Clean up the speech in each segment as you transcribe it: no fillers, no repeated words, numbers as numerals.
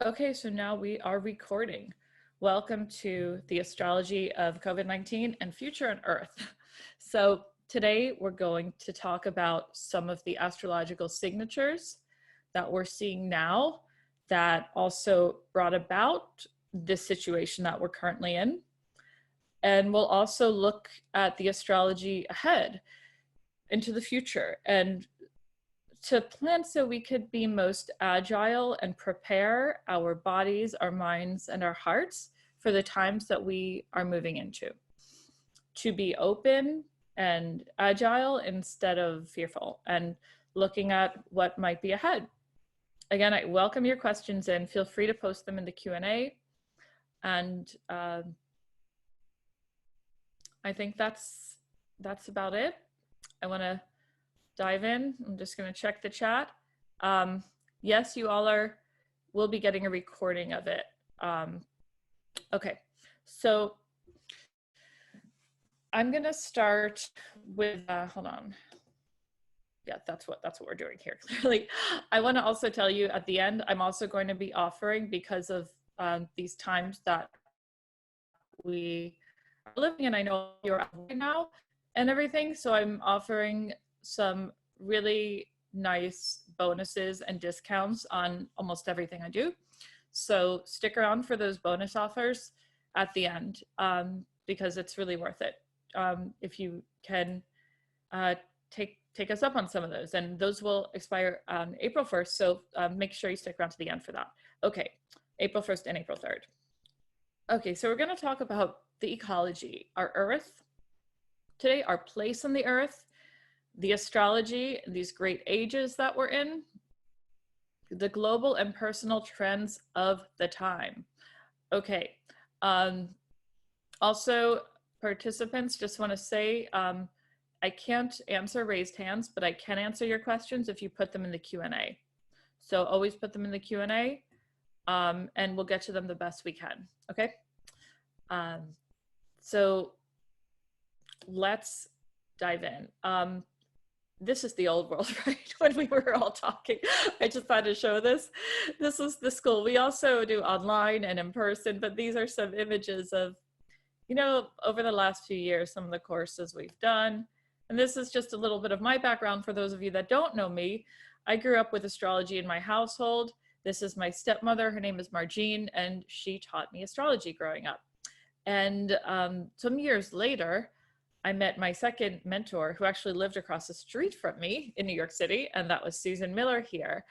Okay, so now we are recording. Welcome to the astrology of COVID-19 and future on Earth. So today we're going to talk about some of the astrological signatures that we're seeing now that also brought about this situation that we're currently in. And we'll also look at the astrology ahead into the future and to plan so we could be most agile and prepare our bodies, our minds, and our hearts for the times that we are moving into. To be open and agile instead of fearful and looking at what might be ahead. Again, I welcome your questions and feel free to post them in the Q&A. And I think that's about it. I want to dive in. I'm just going to check the chat. Yes, you all will be getting a recording of it. Okay, so I'm going to start with, hold on. Yeah, that's what we're doing here, clearly. I want to also tell you at the end, I'm also going to be offering, because of these times that we are living in, I know you're out right now and everything, so I'm offering some really nice bonuses and discounts on almost everything I do. So stick around for those bonus offers at the end, because it's really worth it. If you can take us up on some of those, and those will expire on April 1st. So make sure you stick around to the end for that. Okay, April 1st and April 3rd. Okay, so we're going to talk about the ecology, our Earth today, our place on the Earth, the astrology, these great ages that we're in, the global and personal trends of the time. Okay. Also, participants, just want to say, I can't answer raised hands, but I can answer your questions if you put them in the Q&A. So always put them in the Q&A, and we'll get to them the best we can. Okay. So let's dive in. This is the old world, right? When we were all talking, I just had to show this. This is the school. We also do online and in person, but these are some images of, you know, over the last few years, some of the courses we've done. And this is just a little bit of my background for those of you that don't know me. I grew up with astrology in my household. This is my stepmother. Her name is Margine, and she taught me astrology growing up. And some years later, I met my second mentor, who actually lived across the street from me in New York City, and that was Susan Miller here.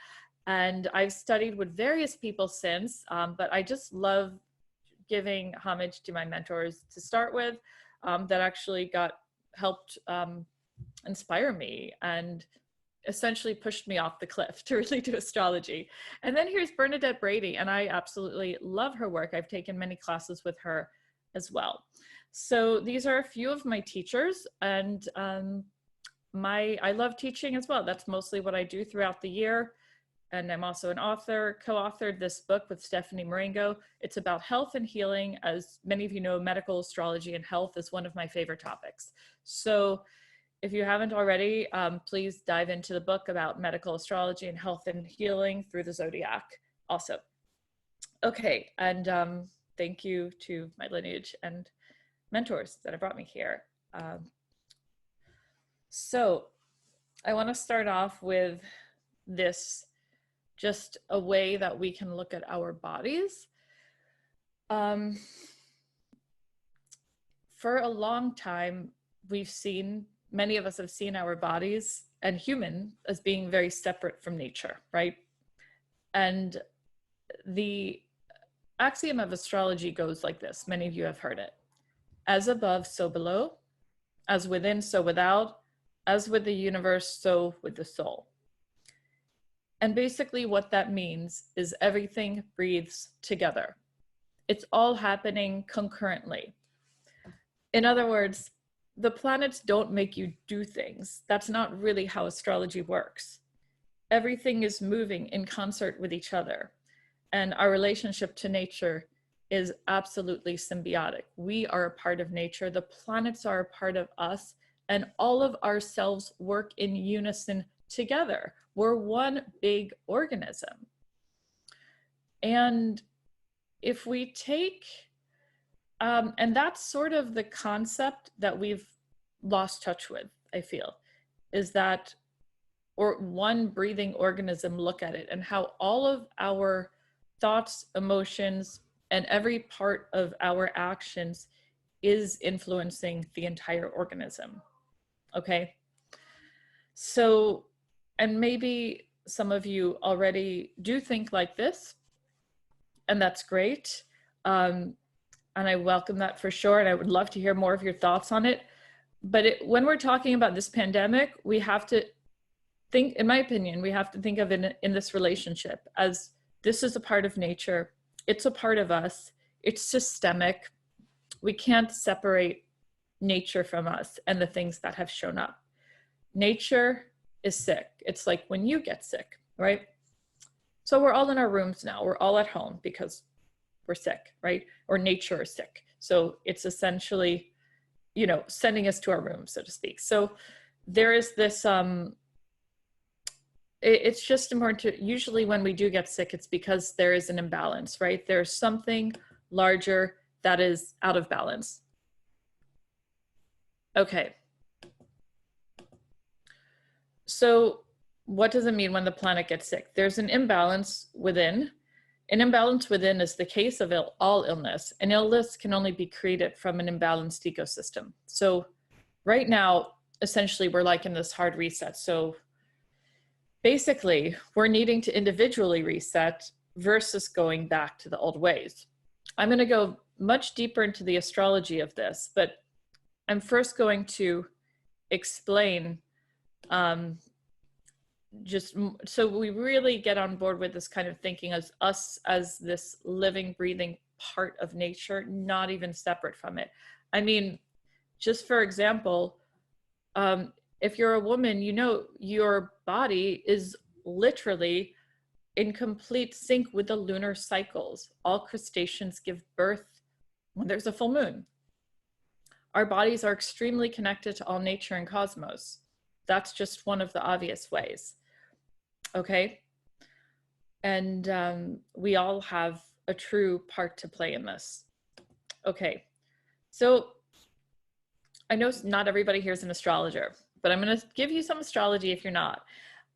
And I've studied with various people since, but I just love giving homage to my mentors to start with, that actually helped inspire me and essentially pushed me off the cliff to really do astrology. And then here's Bernadette Brady, and I absolutely love her work. I've taken many classes with her as well. So these are a few of my teachers, and I love teaching as well. That's mostly what I do throughout the year. And I'm also an author, co-authored this book with Stephanie Marengo. It's about health and healing. As many of you know, medical astrology and health is one of my favorite topics. So if you haven't already, please dive into the book about medical astrology and health and healing through the zodiac also. Okay, and thank you to my lineage and mentors that have brought me here. So I want to start off with this, just a way that we can look at our bodies. For a long time, many of us have seen our bodies and human as being very separate from nature, right? And the axiom of astrology goes like this. Many of you have heard it. As above, so below. As within, so without. As with the universe, so with the soul. And basically what that means is everything breathes together. It's all happening concurrently. In other words, the planets don't make you do things. That's not really how astrology works. Everything is moving in concert with each other. And our relationship to nature is absolutely symbiotic. We are a part of nature, the planets are a part of us, and all of ourselves work in unison together. We're one big organism. And if we take, and that's sort of the concept that we've lost touch with, I feel, is that, or one breathing organism, look at it and how all of our thoughts, emotions, and every part of our actions is influencing the entire organism. Okay. So, and maybe some of you already do think like this, and that's great. And I welcome that for sure. And I would love to hear more of your thoughts on it. But when we're talking about this pandemic, we have to think, in my opinion, we have to think of it in this relationship as this is a part of nature. It's a part of us. It's systemic. We can't separate nature from us and the things that have shown up. Nature is sick. It's like when you get sick, right? So we're all in our rooms now. We're all at home because we're sick, right? Or nature is sick. So it's essentially, you know, sending us to our rooms, so to speak. So there is this, it's just important to, usually when we do get sick, it's because there is an imbalance, right? There's something larger that is out of balance. Okay. So what does it mean when the planet gets sick? There's an imbalance within. An imbalance within is the case of all illness. An illness can only be created from an imbalanced ecosystem. So right now, essentially, we're like in this hard reset. So basically, we're needing to individually reset versus going back to the old ways. I'm going to go much deeper into the astrology of this, but I'm first going to explain just so we really get on board with this kind of thinking as us as this living, breathing part of nature, not even separate from it. I mean, just for example, if you're a woman, you know, your body is literally in complete sync with the lunar cycles. All crustaceans give birth when there's a full moon. Our bodies are extremely connected to all nature and cosmos. That's just one of the obvious ways. Okay. And we all have a true part to play in this. Okay. So I know not everybody here is an astrologer, but I'm going to give you some astrology if you're not.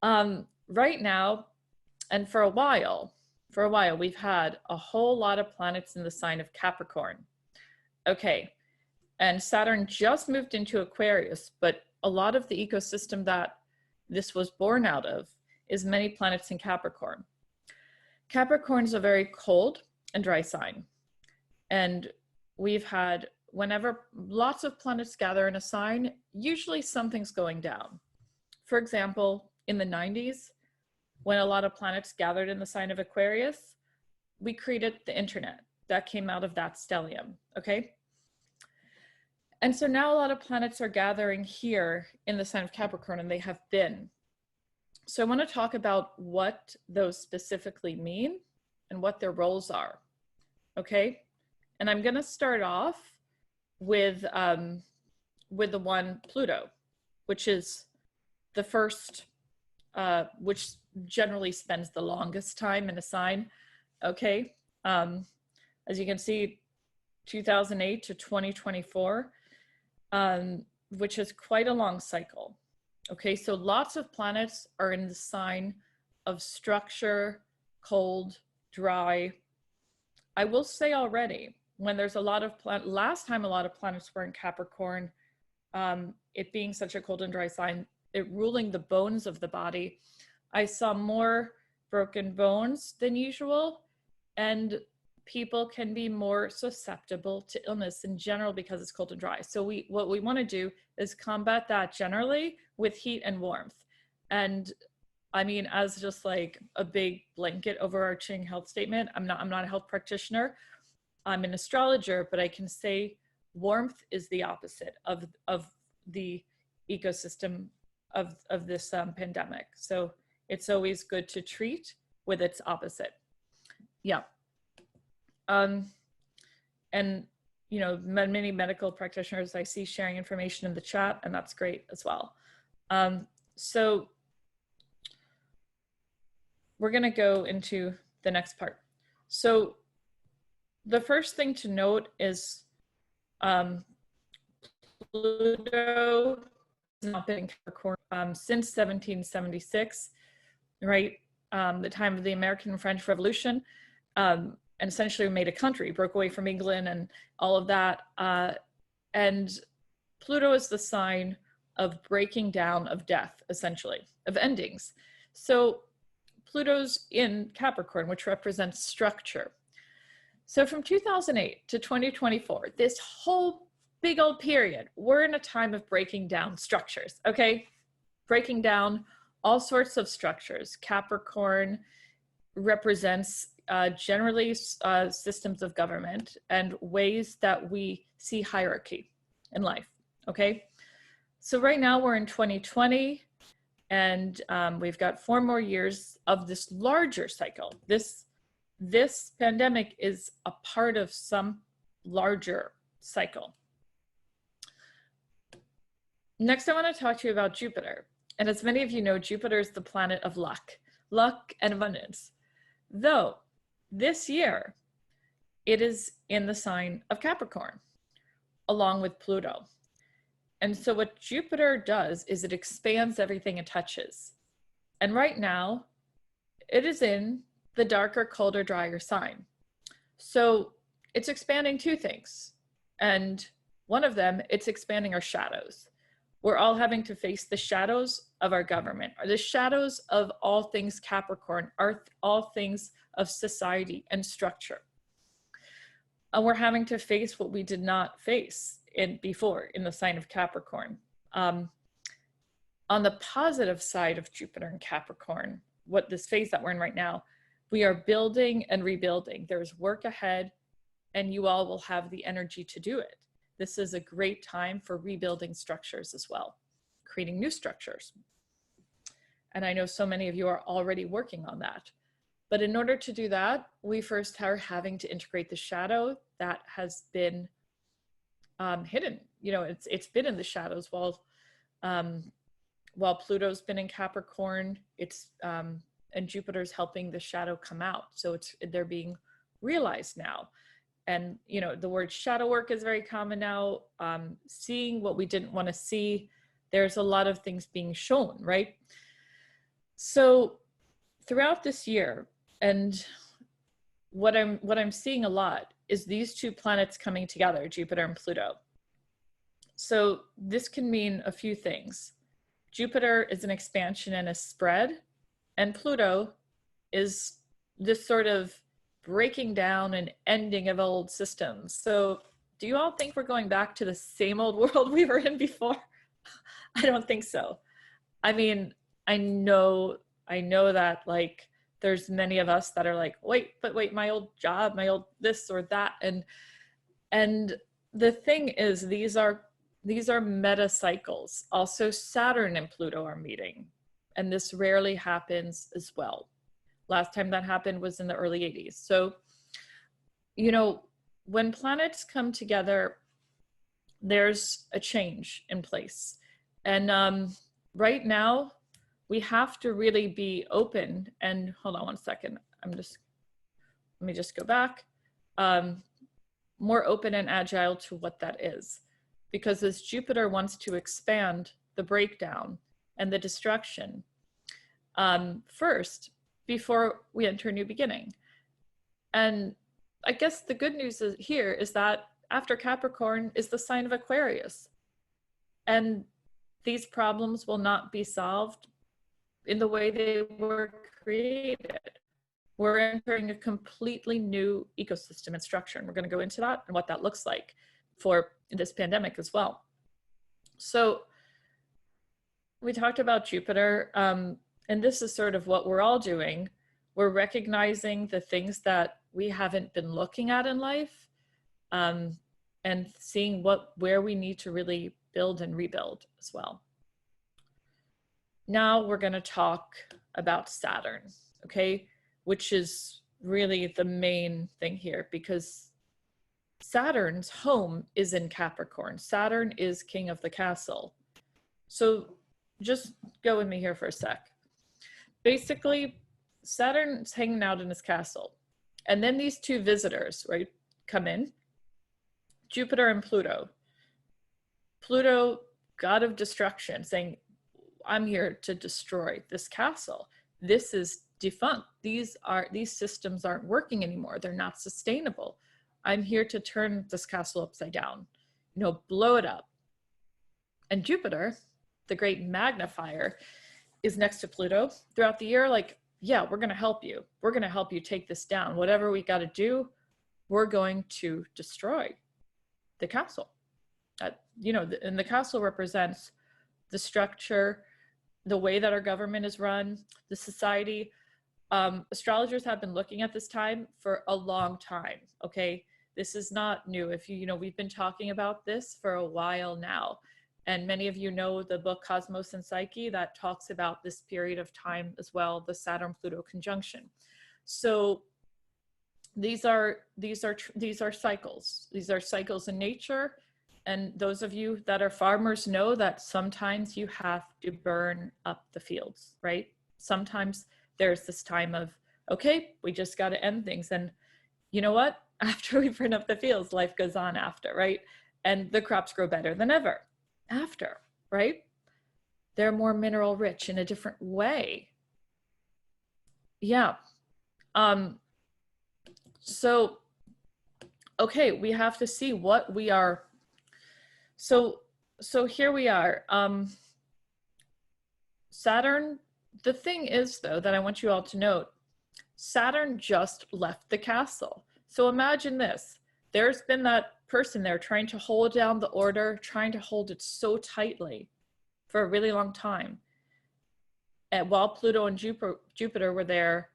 Right now, and for a while, we've had a whole lot of planets in the sign of Capricorn. Okay. And Saturn just moved into Aquarius, but a lot of the ecosystem that this was born out of is many planets in Capricorn. Capricorn is a very cold and dry sign. And we've had, whenever lots of planets gather in a sign, usually something's going down. For example, in the 90s, when a lot of planets gathered in the sign of Aquarius, we created the internet. That came out of that stellium, okay? And so now a lot of planets are gathering here in the sign of Capricorn, and they have been. So I want to talk about what those specifically mean and what their roles are, okay? And I'm going to start off with the one Pluto, which is the first, which generally spends the longest time in a sign, okay? As you can see, 2008 to 2024, which is quite a long cycle. Okay, so lots of planets are in the sign of structure, cold, dry. I will say already, when there's a lot of last time a lot of planets were in Capricorn, it being such a cold and dry sign, it ruling the bones of the body, I saw more broken bones than usual, and people can be more susceptible to illness in general because it's cold and dry. So what we want to do is combat that generally with heat and warmth. And I mean, as just like a big blanket overarching health statement, I'm not a health practitioner. I'm an astrologer, but I can say warmth is the opposite of the ecosystem of this pandemic. So it's always good to treat with its opposite. Yeah. And, you know, many medical practitioners I see sharing information in the chat, and that's great as well. So we're going to go into the next part. So the first thing to note is Pluto has not been in Capricorn since 1776, right? The time of the American and French Revolution, and essentially made a country, broke away from England and all of that. And Pluto is the sign of breaking down, of death, essentially, of endings. So Pluto's in Capricorn, which represents structure. So from 2008 to 2024, this whole big old period, we're in a time of breaking down structures, okay? Breaking down all sorts of structures. Capricorn represents generally systems of government and ways that we see hierarchy in life, okay? So right now we're in 2020, and we've got 4 more years of this larger cycle. This pandemic is a part of some larger cycle. Next, I want to talk to you about Jupiter. And as many of you know, Jupiter is the planet of luck and abundance. Though this year, it is in the sign of Capricorn, along with Pluto. And so what Jupiter does is it expands everything it touches. And right now, it is in the darker, colder, drier sign. So it's expanding 2 things. And one of them, it's expanding our shadows. We're all having to face the shadows of our government, or the shadows of all things Capricorn, all things of society and structure. And we're having to face what we did not face before in the sign of Capricorn. On the positive side of Jupiter and Capricorn, what this phase that we're in right now, we are building and rebuilding. There's work ahead, and you all will have the energy to do it. This is a great time for rebuilding structures as well, creating new structures. And I know so many of you are already working on that. But in order to do that, we first are having to integrate the shadow that has been hidden. You know, it's been in the shadows while Pluto's been in Capricorn. And Jupiter's helping the shadow come out. So they're being realized now. And, you know, the word shadow work is very common now. Seeing what we didn't want to see. There's a lot of things being shown, right? So throughout this year, and what I'm seeing a lot is these 2 planets coming together, Jupiter and Pluto. So this can mean a few things. Jupiter is an expansion and a spread, and Pluto is this sort of breaking down and ending of old systems. So do you all think we're going back to the same old world we were in before? I don't think so. I mean, I know that, like, there's many of us that are like, wait, my old job, my old this or that. And the thing is, these are meta cycles. Also, Saturn and Pluto are meeting, and this rarely happens as well. Last time that happened was in the early 80s. So, you know, when planets come together, there's a change in place. And right now, we have to really be open. And hold on one second. Let me just go back. More open and agile to what that is. Because as Jupiter wants to expand the breakdown and the destruction first, before we enter a new beginning. And I guess the good news here is that after Capricorn is the sign of Aquarius. And these problems will not be solved in the way they were created. We're entering a completely new ecosystem and structure. And we're going to go into that and what that looks like for this pandemic as well. So we talked about Jupiter, and this is sort of what we're all doing. We're recognizing the things that we haven't been looking at in life, and seeing where we need to really build and rebuild as well. Now we're going to talk about Saturn, okay, which is really the main thing here, because Saturn's home is in Capricorn. Saturn is king of the castle. So just go with me here for a sec. Basically, Saturn's hanging out in his castle. And then these two visitors, right, come in, Jupiter and Pluto. Pluto, god of destruction, saying, I'm here to destroy this castle. This is defunct. These systems aren't working anymore. They're not sustainable. I'm here to turn this castle upside down, you know, blow it up. And Jupiter, the great magnifier, is next to Pluto throughout the year, like, yeah, we're going to help you. We're going to help you take this down. Whatever we got to do, we're going to destroy the castle. You know, and the castle represents the structure, the way that our government is run, the society. Astrologers have been looking at this time for a long time, okay? This is not new. If you know, we've been talking about this for a while now. And many of you know the book Cosmos and Psyche that talks about this period of time as well, the Saturn-Pluto conjunction. So these are cycles. These are cycles in nature. And those of you that are farmers know that sometimes you have to burn up the fields, right? Sometimes there's this time of, okay, we just got to end things. And you know what? After we burn up the fields, life goes on after, right? And the crops grow better than ever after, right? They're more mineral rich in a different way. Yeah. So, okay, we have to see what we are. So here we are. Saturn, the thing is though, that I want you all to note, Saturn just left the castle. So imagine this, there's been that person there trying to hold down the order, trying to hold it so tightly for a really long time. And while Pluto and Jupiter were there,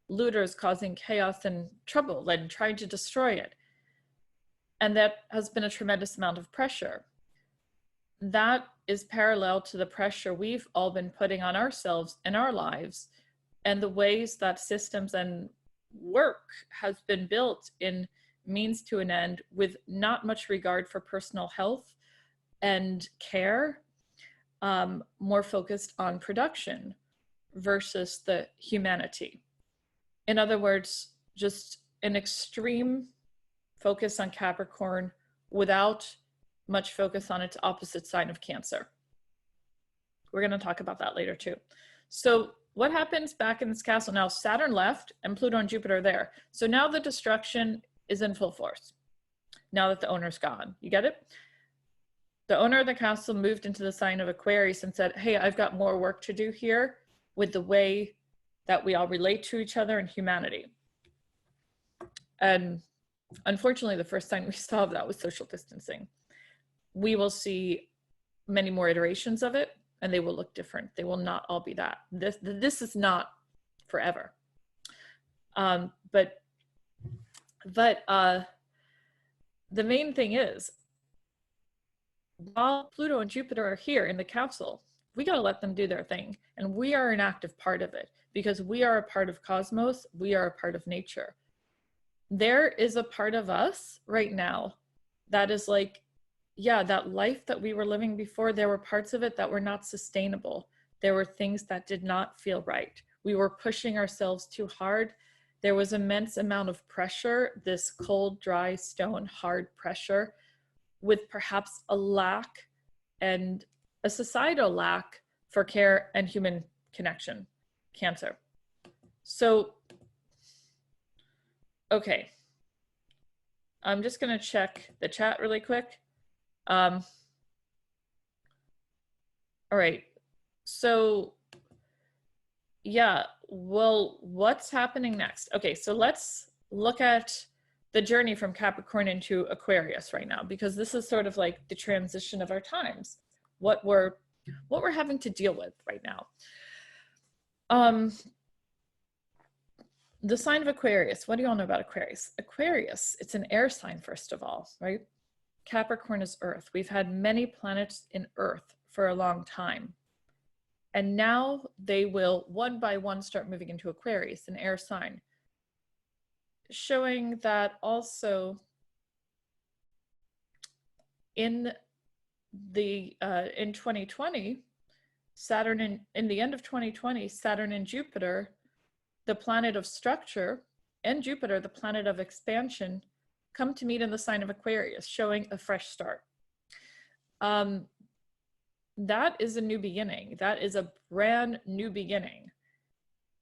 looters causing chaos and trouble and trying to destroy it. And that has been a tremendous amount of pressure. That is parallel to the pressure we've all been putting on ourselves in our lives, and the ways that systems and work has been built in means to an end with not much regard for personal health and care, more focused on production versus the humanity. In other words, just an extreme focus on Capricorn without much focus on its opposite sign of Cancer. We're going to talk about that later too. So what happens back in this castle? Now Saturn left and Pluto and Jupiter are there. So now the destruction is in full force. Now that the owner's gone, you get it? The owner of the castle moved into the sign of Aquarius and said, hey, I've got more work to do here with the way that we all relate to each other and humanity. And unfortunately, the first sign we saw of that was social distancing. We will see many more iterations of it, and they will look different. They will not all be that. This is not forever. But the main thing is, while Pluto and Jupiter are here in the council, we got to let them do their thing. And we are an active part of it because we are a part of cosmos. We are a part of nature. There is a part of us right now that is like, yeah, that life that we were living before, there were parts of it that were not sustainable. There were things that did not feel right. We were pushing ourselves too hard. There was immense amount of pressure, this cold, dry, stone, hard pressure, with perhaps a lack and a societal lack for care and human connection, Cancer. So, okay. I'm just gonna check the chat really quick. All right, so yeah, well, what's happening next? Okay, so let's look at the journey from Capricorn into Aquarius right now, because this is sort of like the transition of our times, what we're having to deal with right now. The sign of Aquarius, what do you all know about Aquarius? Aquarius, it's an air sign, first of all, right? Capricorn is Earth. We've had many planets in Earth for a long time. And now they will, one by one, start moving into Aquarius, an air sign, showing that also in 2020, Saturn in the end of 2020, Saturn and Jupiter, the planet of structure and Jupiter, the planet of expansion, come to meet in the sign of Aquarius, showing a fresh start. That is a new beginning. That is a brand new beginning.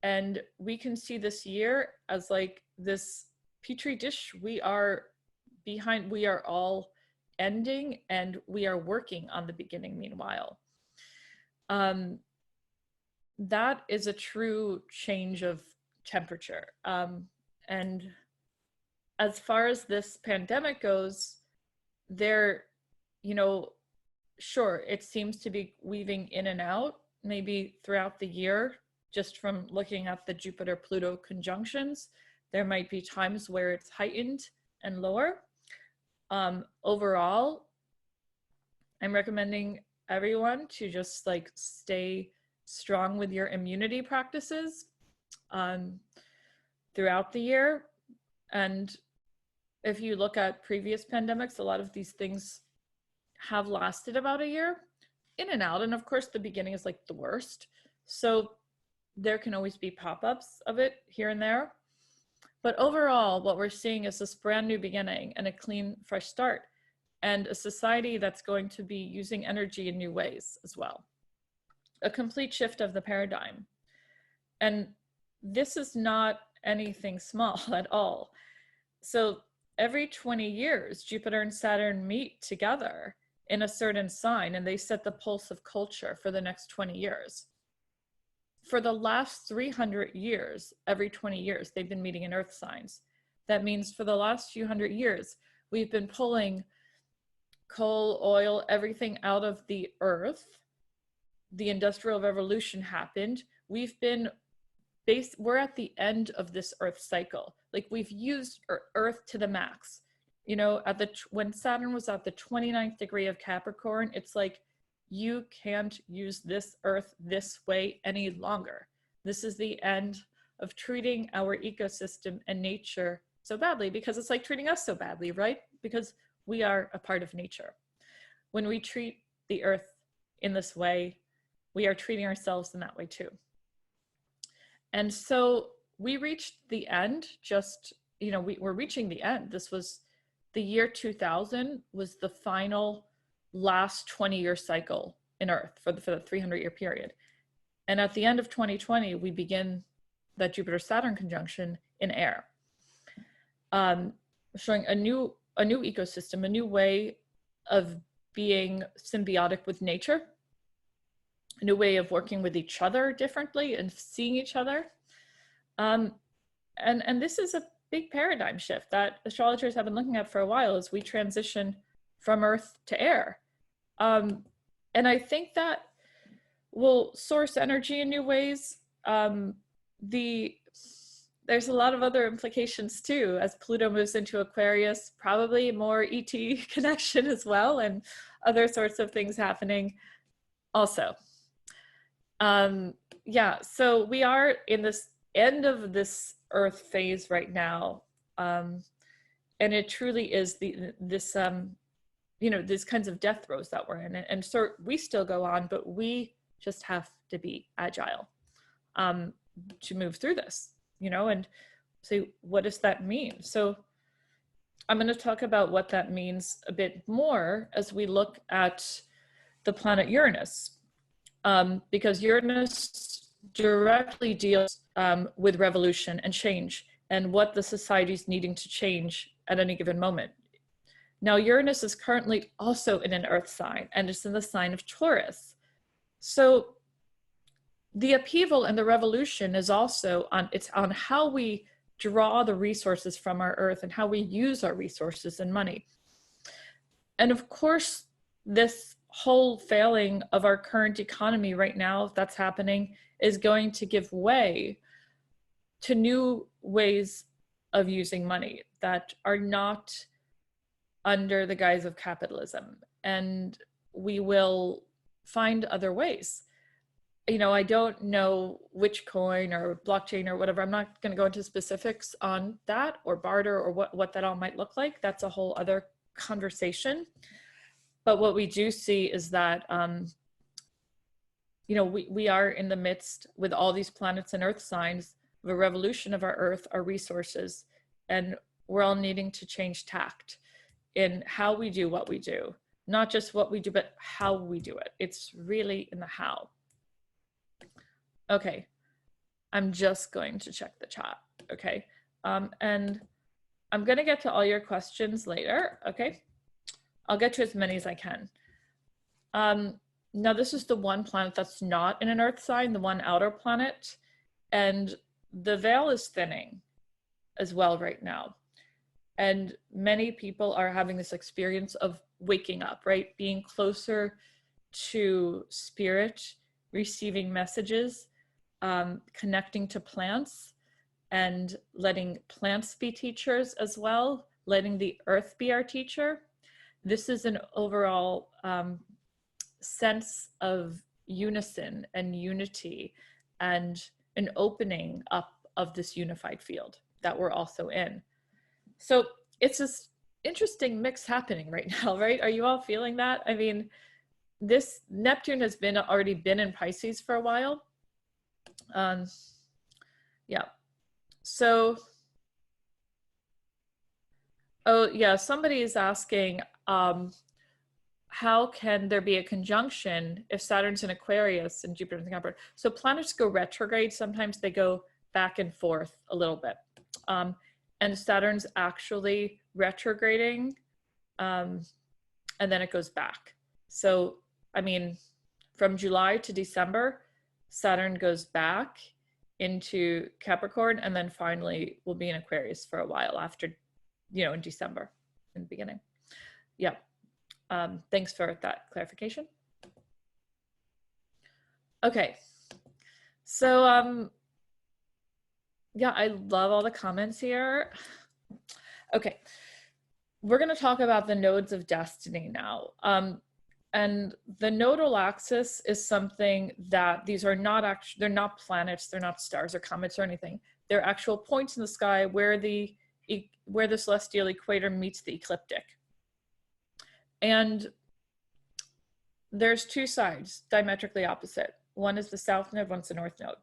And we can see this year as like this petri dish. We are behind, we are all ending, and we are working on the beginning meanwhile. That is a true change of temperature. And as far as this pandemic goes, there, sure, it seems to be weaving in and out, maybe throughout the year, just from looking at the Jupiter-Pluto conjunctions. There might be times where it's heightened and lower. Overall, I'm recommending everyone to just like stay strong with your immunity practices throughout the year. And if you look at previous pandemics, a lot of these things have lasted about a year, in and out. And of course, the beginning is like the worst. So there can always be pop-ups of it here and there. But overall, what we're seeing is this brand new beginning and a clean, fresh start, and a society that's going to be using energy in new ways as well. A complete shift of the paradigm. And this is not anything small at all. So every 20 years, Jupiter and Saturn meet together in a certain sign, and they set the pulse of culture for the next 20 years. For the last 300 years, every 20 years, they've been meeting in earth signs. That means for the last few hundred years, we've been pulling coal, oil, everything out of the earth. The Industrial Revolution happened. We're at the end of this earth cycle. Like, we've used earth to the max. When Saturn was at the 29th degree of Capricorn, it's like, you can't use this earth this way any longer. This is the end of treating our ecosystem and nature so badly, because it's like treating us so badly, right? Because we are a part of nature. When we treat the earth in this way, we are treating ourselves in that way too. And so we reached the end, we're reaching the end. This was the year 2000 was the final last 20-year cycle in Earth for the 300-year period. And at the end of 2020, we begin that Jupiter-Saturn conjunction in air, showing a new ecosystem, a new way of being symbiotic with nature, a new way of working with each other differently and seeing each other. And this is a big paradigm shift that astrologers have been looking at for a while as we transition from Earth to air. And I think that will source energy in new ways. There's a lot of other implications too, as Pluto moves into Aquarius, probably more ET connection as well, and other sorts of things happening also. So we are in this end of this Earth phase right now. And it truly is these kinds of death throes that we're in. And so we still go on, but we just have to be agile to move through this, and say, what does that mean? So I'm going to talk about what that means a bit more as we look at the planet Uranus, because Uranus directly deals with revolution and change and what the society's needing to change at any given moment. Now, Uranus is currently also in an earth sign, and it's in the sign of Taurus. So the upheaval and the revolution is also on how we draw the resources from our earth and how we use our resources and money. And of course, this whole failing of our current economy right now that's happening is going to give way to new ways of using money that are not under the guise of capitalism. And we will find other ways. I don't know which coin or blockchain or whatever. I'm not going to go into specifics on that, or barter, or what that all might look like. That's a whole other conversation. But what we do see is that, we are in the midst, with all these planets and earth signs, the revolution of our Earth, our resources, and we're all needing to change tact in how we do what we do. Not just what we do, but how we do it. It's really in the how. Okay, I'm just going to check the chat, okay? And I'm gonna get to all your questions later, okay? I'll get to as many as I can. Now this is the one planet that's not in an Earth sign, the one outer planet, and the veil is thinning as well right now. And many people are having this experience of waking up, right? Being closer to spirit, receiving messages, connecting to plants, and letting plants be teachers as well, letting the earth be our teacher. This is an overall sense of unison and unity and an opening up of this unified field that we're also in. So it's this interesting mix happening right now, right? Are you all feeling that? I mean, this Neptune has already been in Pisces for a while. Yeah. So, oh yeah, somebody is asking, how can there be a conjunction if Saturn's in Aquarius and Jupiter's in Capricorn? So planets go retrograde. Sometimes they go back and forth a little bit. And Saturn's actually retrograding, and then it goes back. So, I mean, from July to December, Saturn goes back into Capricorn, and then finally will be in Aquarius for a while after, in December, in the beginning. Yeah. Thanks for that clarification. Okay. So, yeah, I love all the comments here. Okay. We're going to talk about the nodes of destiny now. And the nodal axis is something that these are not actually, they're not planets, they're not stars or comets or anything. They're actual points in the sky where the celestial equator meets the ecliptic. And there's two sides diametrically opposite. One is the south node, one's the north node.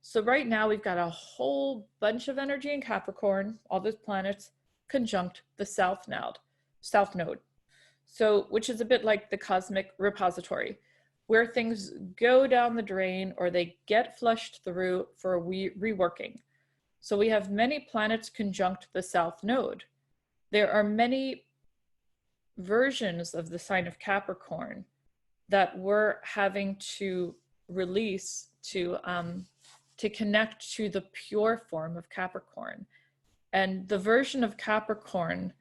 So right now we've got a whole bunch of energy in Capricorn, all those planets conjunct the south node. So, which is a bit like the cosmic repository, where things go down the drain or they get flushed through for reworking. So we have many planets conjunct the south node. There are many versions of the sign of Capricorn that we're having to release to connect to the pure form of Capricorn. And the version of Capricorn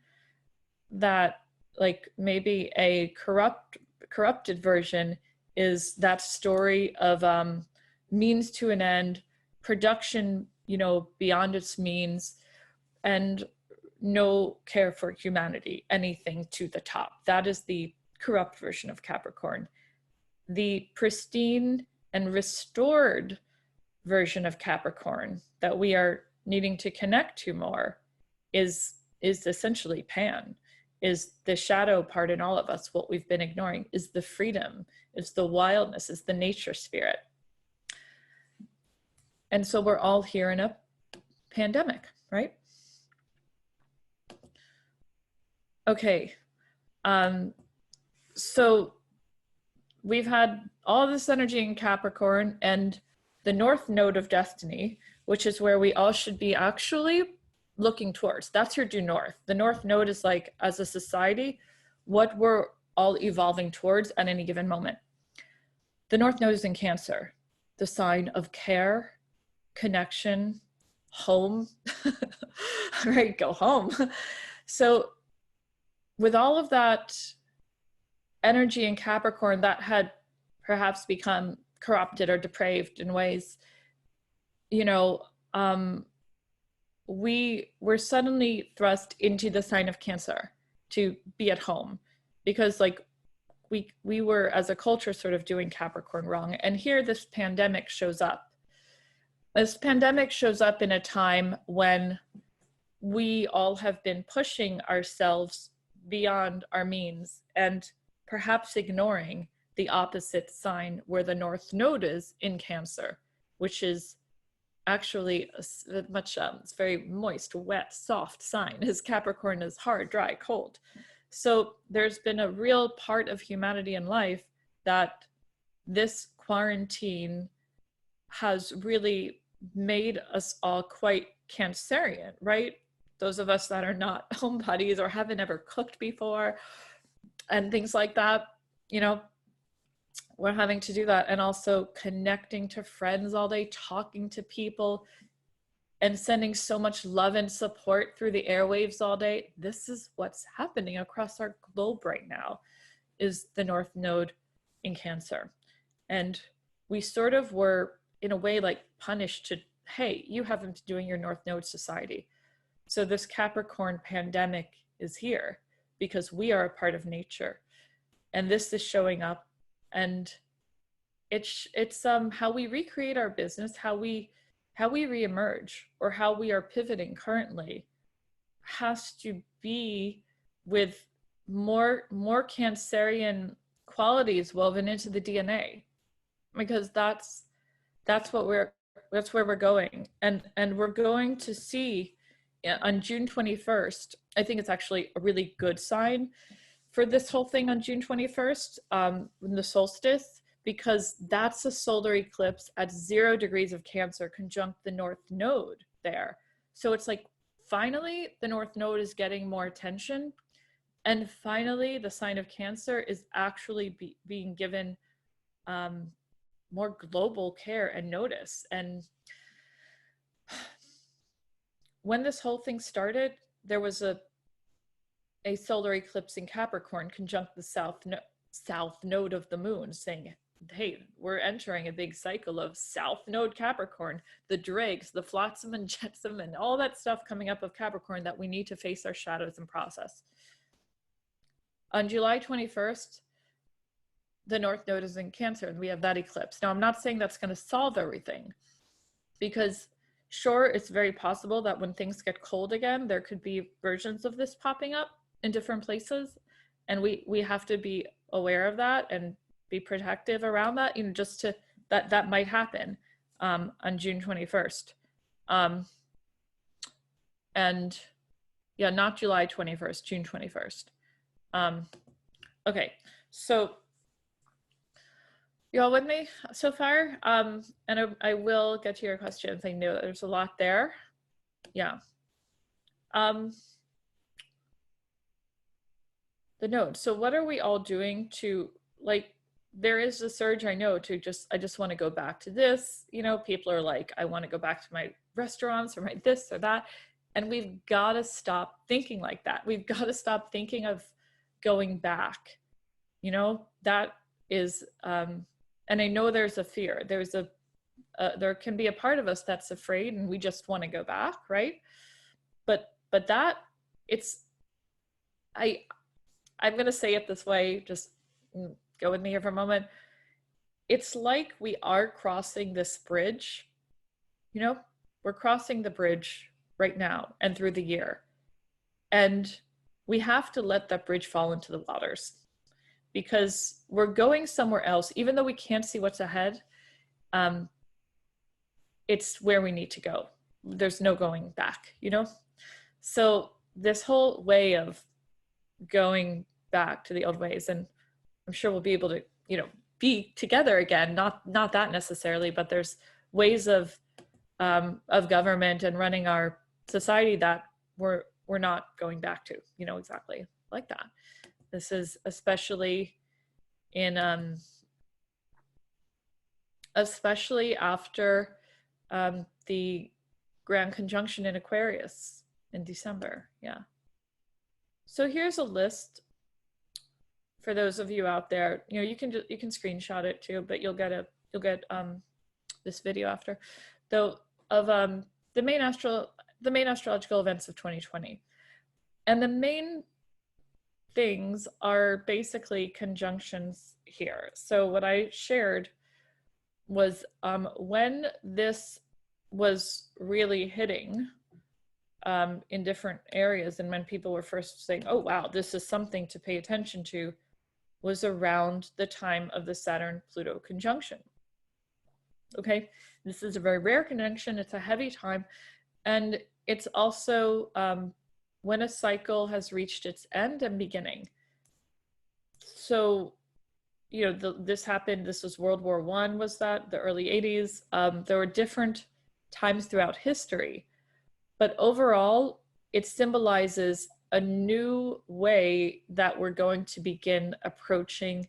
that, like, maybe a corrupted version is that story of means to an end, production, beyond its means, and no care for humanity, anything to the top. That is the corrupt version of Capricorn. The pristine and restored version of Capricorn that we are needing to connect to more is essentially Pan, is the shadow part in all of us, what we've been ignoring, is the freedom, is the wildness, is the nature spirit. And so we're all here in a pandemic, right? Okay, so we've had all this energy in Capricorn and the north node of destiny, which is where we all should be actually looking towards. That's your due north. The north node is like, as a society, what we're all evolving towards at any given moment. The north node is in Cancer, the sign of care, connection, home, right? Go home. So with all of that energy in Capricorn that had perhaps become corrupted or depraved in ways, we were suddenly thrust into the sign of Cancer to be at home, because like we were as a culture sort of doing Capricorn wrong. And here this pandemic shows up. This pandemic shows up in a time when we all have been pushing ourselves beyond our means and perhaps ignoring the opposite sign where the north node is in Cancer, which is actually a much, it's very moist, wet, soft sign. His Capricorn is hard, dry, cold. So there's been a real part of humanity in life that this quarantine has really made us all quite Cancerian, right? Those of us that are not homebodies or haven't ever cooked before and things like that, you know, we're having to do that. And also connecting to friends all day, talking to people, and sending so much love and support through the airwaves all day. This is what's happening across our globe right now, is the North Node in Cancer. And we sort of were, in a way, like punished to, hey, you haven't been doing your North Node society. So this Capricorn pandemic is here because we are a part of nature. And this is showing up, and it's how we recreate our business, how we reemerge, or how we are pivoting currently has to be with more Cancerian qualities woven into the DNA, because that's where we're going. And we're going to see on June 21st, I think it's actually a really good sign for this whole thing on June 21st, the solstice, because that's a solar eclipse at 0 degrees of Cancer conjunct the North Node there. So it's like, finally, the North Node is getting more attention. And finally, the sign of Cancer is actually being given more global care and notice. And when this whole thing started, there was a solar eclipse in Capricorn conjunct the south node of the moon, saying, hey, we're entering a big cycle of South Node Capricorn, the dregs, the flotsam and jetsam, and all that stuff coming up of Capricorn that we need to face our shadows and process. On July 21st, the North Node is in Cancer, and we have that eclipse. Now, I'm not saying that's going to solve everything, because sure, it's very possible that when things get cold again, there could be versions of this popping up in different places, and we have to be aware of that and be protective around that, you know, just to that might happen on June 21st. And yeah, not July 21st, June 21st. Okay, so you all with me so far? And I will get to your questions. I know that there's a lot there. Yeah. The node. So what are we all doing to, like, there is a surge, I know, to I just want to go back to this. You know, people are like, I want to go back to my restaurants or my this or that. And we've got to stop thinking like that. We've got to stop thinking of going back. You know, that is, and I know there's a fear. There's there can be a part of us that's afraid and we just want to go back, right? But that, I'm going to say it this way, just go with me here for a moment. It's like we are crossing this bridge, you know, we're crossing the bridge right now and through the year. And we have to let that bridge fall into the waters, because we're going somewhere else. Even though we can't see what's ahead, it's where we need to go. There's no going back, you know? So this whole way of going back to the old ways, and I'm sure we'll be able to, you know, be together again, not that necessarily, but there's ways of government and running our society that we're not going back to, you know, exactly like that. This is especially in especially after the grand conjunction in Aquarius in December. Yeah. So here's a list for those of you out there. You know, you can screenshot it too, but you'll get this video after, though, of the main astrological events of 2020. And the main things are basically conjunctions here. So what I shared was when this was really hitting in different areas, and when people were first saying, oh wow, this is something to pay attention to, was around the time of the Saturn-Pluto conjunction. Okay, This is a very rare conjunction. It's a heavy time. And it's also when a cycle has reached its end and beginning. So, you know, this happened, this was World War I, was that, the early 80s. There were different times throughout history, but overall, it symbolizes a new way that we're going to begin approaching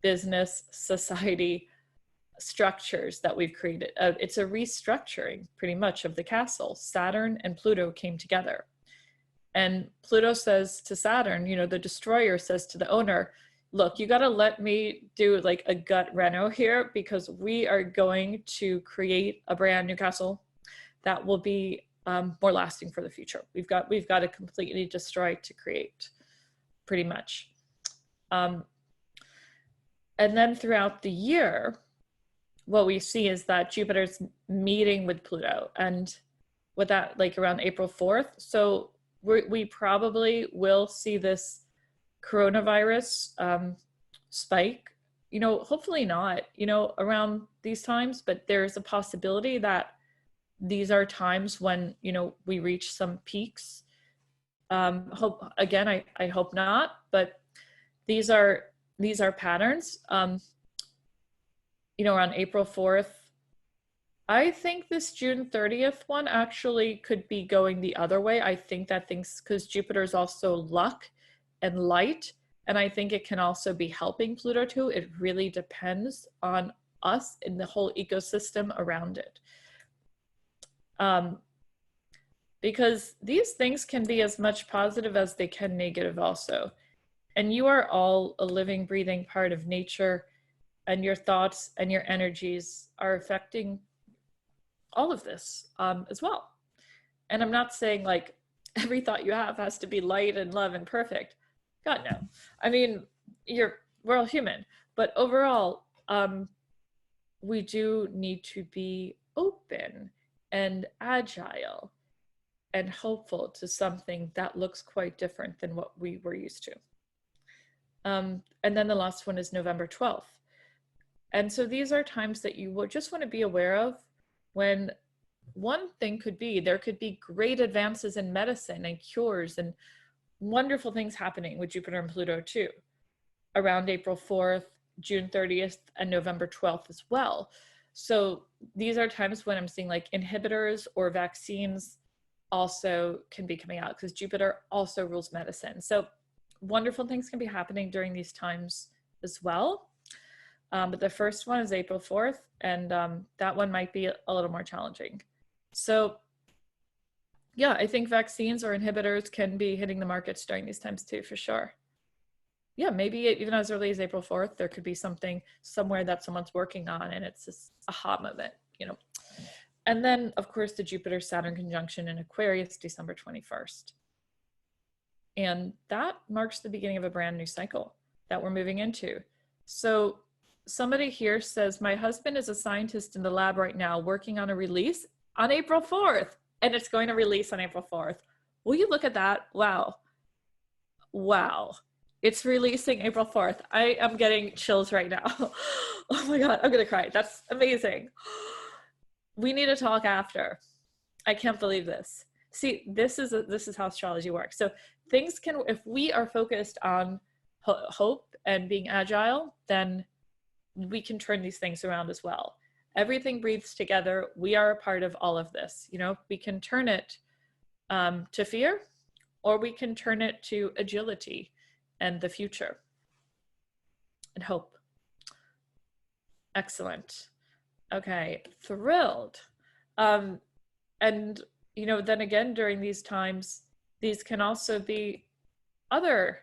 business, society, structures that we've created. It's a restructuring pretty much of the castle. Saturn and Pluto came together. And Pluto says to Saturn, you know, the destroyer says to the owner, look, you got to let me do like a gut reno here, because we are going to create a brand new castle that will be more lasting for the future. We've got to completely destroy to create, pretty much. And then throughout the year, what we see is that Jupiter's meeting with Pluto, and with that, like around April 4th. So we probably will see this coronavirus spike, you know, hopefully not, you know, around these times, but there's a possibility that these are times when, you know, we reach some peaks. Hope, again, I hope not, but these are patterns. You know, around April 4th, I think this June 30th one actually could be going the other way. I think that things, because Jupiter is also luck and light, and I think it can also be helping Pluto too. It really depends on us and the whole ecosystem around it. Because these things can be as much positive as they can negative also. And you are all a living, breathing part of nature, and your thoughts and your energies are affecting all of this as well. And I'm not saying like every thought you have has to be light and love and perfect. God, no. I mean, we're all human, but overall, we do need to be open and agile and hopeful to something that looks quite different than what we were used to. And then the last one is November 12th. And so these are times that you will just want to be aware of, when one thing could be, there could be great advances in medicine and cures and wonderful things happening with Jupiter and Pluto too, around April 4th, June 30th, and November 12th as well. So these are times when I'm seeing like inhibitors or vaccines also can be coming out, because Jupiter also rules medicine. So wonderful things can be happening during these times as well. But the first one is April 4th, and that one might be a little more challenging. So yeah, I think vaccines or inhibitors can be hitting the markets during these times too, for sure. Yeah, maybe even as early as April 4th, there could be something somewhere that someone's working on, and it's this aha moment, you know. And then, of course, the Jupiter-Saturn conjunction in Aquarius, December 21st. And that marks the beginning of a brand new cycle that we're moving into. So somebody here says, my husband is a scientist in the lab right now working on a release on April 4th, and it's going to release on April 4th. Will you look at that? Wow. Wow. It's releasing April 4th. I am getting chills right now. Oh my God, I'm gonna cry. That's amazing. We need to talk after. I can't believe this. See, this is how astrology works. So things can, if we are focused on hope and being agile, then we can turn these things around as well. Everything breathes together. We are a part of all of this. You know, we can turn it to fear, or we can turn it to agility and the future and hope. Excellent. Okay, thrilled. And, you know, then again, during these times, these can also be other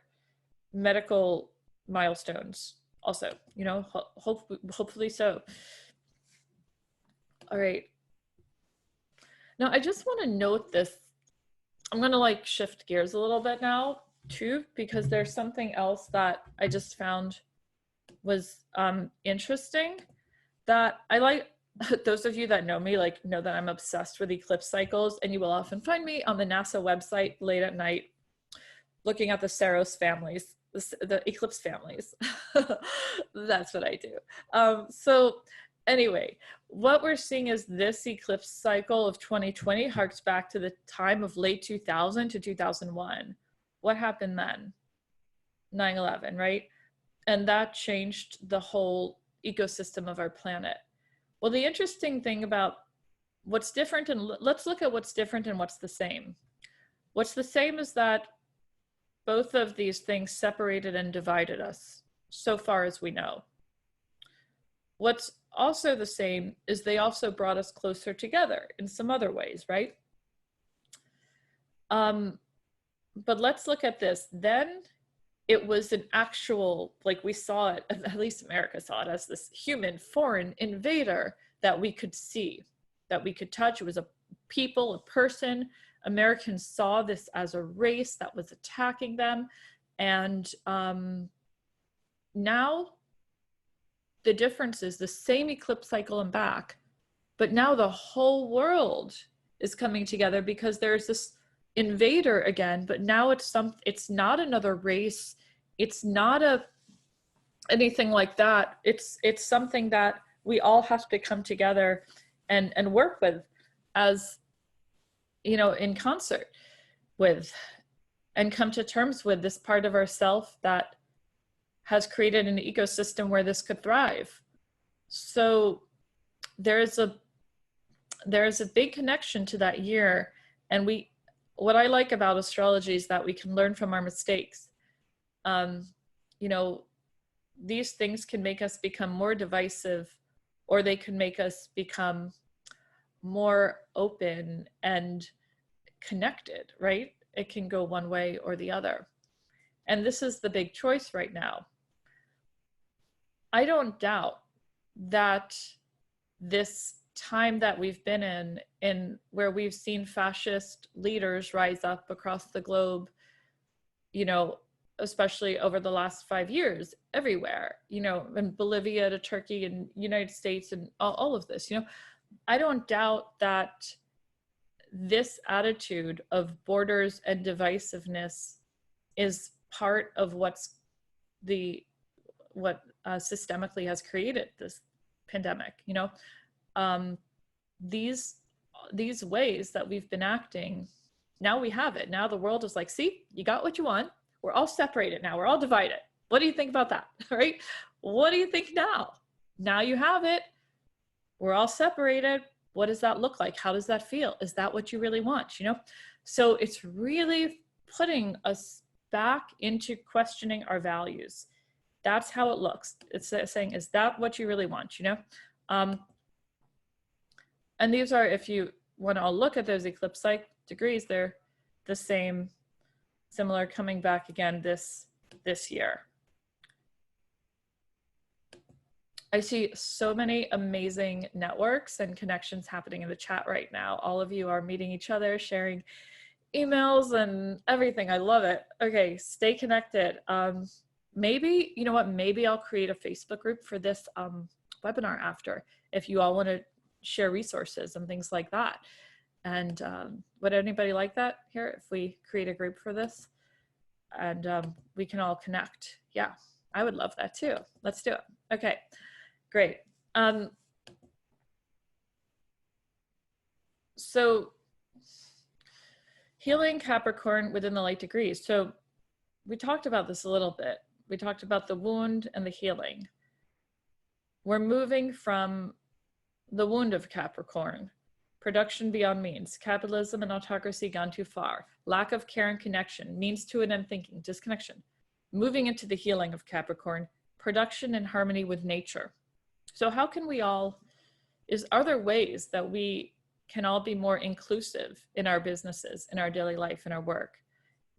medical milestones also, you know, hopefully so. All right. Now, I just want to note this. I'm going to like shift gears a little bit now too, because there's something else that I just found was interesting that I like. Those of you that know me like know that I'm obsessed with eclipse cycles, and you will often find me on the NASA website late at night looking at the Saros families, the eclipse families. That's what I do. So anyway, what we're seeing is this eclipse cycle of 2020 harks back to the time of late 2000 to 2001. What happened then? 9/11, right? And that changed the whole ecosystem of our planet. Well, the interesting thing about what's different, and let's look at what's different and what's the same. What's the same is that both of these things separated and divided us, so far as we know. What's also the same is they also brought us closer together in some other ways, right? But let's look at this. Then it was an actual, like we saw it, at least America saw it as this human foreign invader that we could see, that we could touch. It was a people, a person. Americans saw this as a race that was attacking them. And now the difference is the same eclipse cycle and back, but now the whole world is coming together because there's this invader again, but now it's not another race. It's not anything like that. It's something that we all have to come together and work with, as you know, in concert with, and come to terms with this part of ourself that has created an ecosystem where this could thrive. So there's a big connection to that year. And what I like about astrology is that we can learn from our mistakes. You know, these things can make us become more divisive, or they can make us become more open and connected, right? It can go one way or the other. And this is the big choice right now. I don't doubt that this time that we've been in where we've seen fascist leaders rise up across the globe, you know, especially over the last 5 years, everywhere, you know, in Bolivia to Turkey and United States and all of this, you know, I don't doubt that this attitude of borders and divisiveness is part of what systemically has created this pandemic. You know, these ways that we've been acting, now we have it. Now the world is like, see, you got what you want. We're all separated now. We're all divided. What do you think about that? Right? What do you think now? Now you have it. We're all separated. What does that look like? How does that feel? Is that what you really want? You know? So it's really putting us back into questioning our values. That's how it looks. It's saying, is that what you really want? You know? And these are, if you want to look at those eclipse degrees, they're the same, similar, coming back again this year. I see so many amazing networks and connections happening in the chat right now. All of you are meeting each other, sharing emails and everything. I love it. Okay, stay connected. Maybe, you know what, maybe I'll create a Facebook group for this webinar after, if you all want to share resources and things like that. And would anybody like that here, if we create a group for this and we can all connect? Yeah, I would love that too. Let's do it. Okay, great. So healing Capricorn within the light degrees. So we talked about this a little bit. We talked about the wound and the healing. We're moving from the wound of Capricorn, production beyond means, capitalism and autocracy gone too far, lack of care and connection, means to an end thinking, disconnection. Moving into the healing of Capricorn, production in harmony with nature. So how can we all, are there ways that we can all be more inclusive in our businesses, in our daily life, in our work,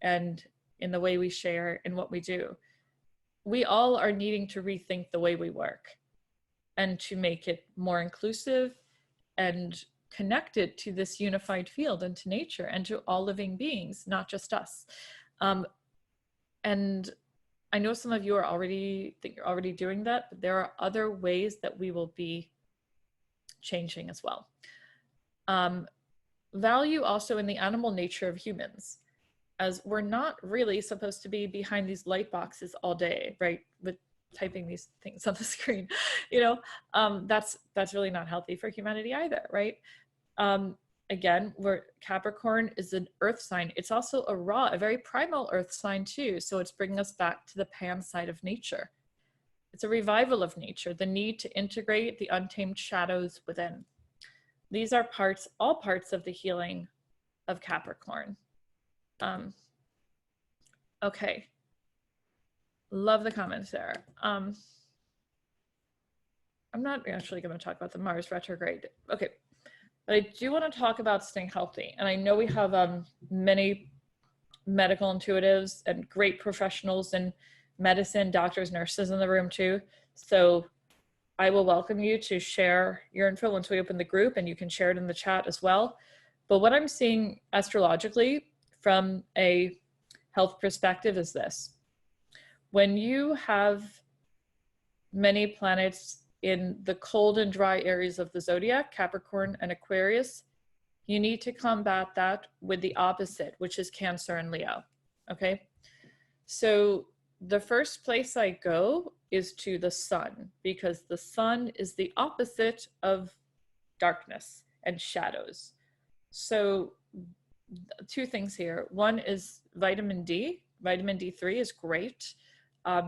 and in the way we share and what we do? We all are needing to rethink the way we work and to make it more inclusive and connected to this unified field and to nature and to all living beings, not just us. And I know some of you are already doing that, but there are other ways that we will be changing as well. Value also in the animal nature of humans, as we're not really supposed to be behind these light boxes all day, right? With typing these things on the screen, that's really not healthy for humanity either, right? Again, Capricorn is an earth sign. It's also a very primal earth sign too. So it's bringing us back to the pan side of nature. It's a revival of nature, the need to integrate the untamed shadows within. These are all parts of the healing of Capricorn. Okay. Love the comments there. I'm not actually going to talk about the Mars retrograde. Okay. But I do want to talk about staying healthy. And I know we have many medical intuitives and great professionals in medicine, doctors, nurses in the room too. So I will welcome you to share your info once we open the group, and you can share it in the chat as well. But what I'm seeing astrologically from a health perspective is this. When you have many planets in the cold and dry areas of the zodiac, Capricorn and Aquarius, you need to combat that with the opposite, which is Cancer and Leo, okay? So the first place I go is to the sun, because the sun is the opposite of darkness and shadows. So two things here. One is vitamin D. Vitamin D3 is great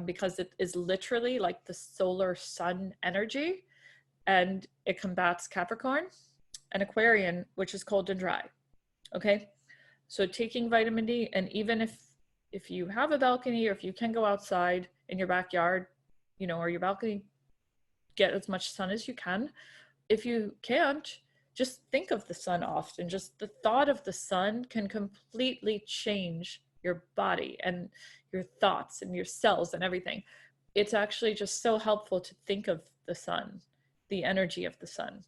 because it is literally like the solar sun energy, and it combats Capricorn and Aquarian, which is cold and dry. Okay, so taking vitamin D, and even if you have a balcony, or if you can go outside in your backyard, or your balcony, get as much sun as you can. If you can't, just think of the sun often. Just the thought of the sun can completely change your body and your thoughts and your cells and everything. It's actually just so helpful to think of the sun, the energy of the sun.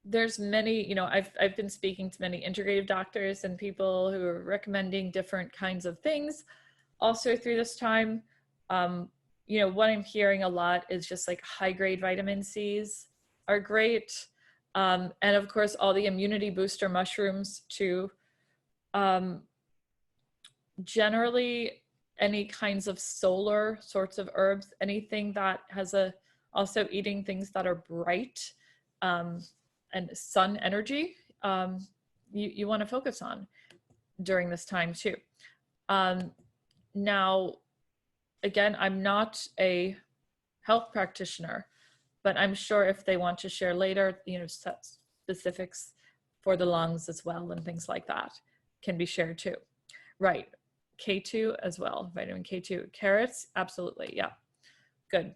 There's many, I've been speaking to many integrative doctors and people who are recommending different kinds of things also through this time. What I'm hearing a lot is just like high grade vitamin C's are great. And of course, all the immunity booster mushrooms too. Generally, any kinds of solar sorts of herbs, anything that has also eating things that are bright and sun energy, you want to focus on during this time too. Now, again, I'm not a health practitioner, but I'm sure if they want to share later, specifics for the lungs as well and things like that can be shared too. Right, K2 as well, vitamin K2. Carrots, absolutely, yeah, good.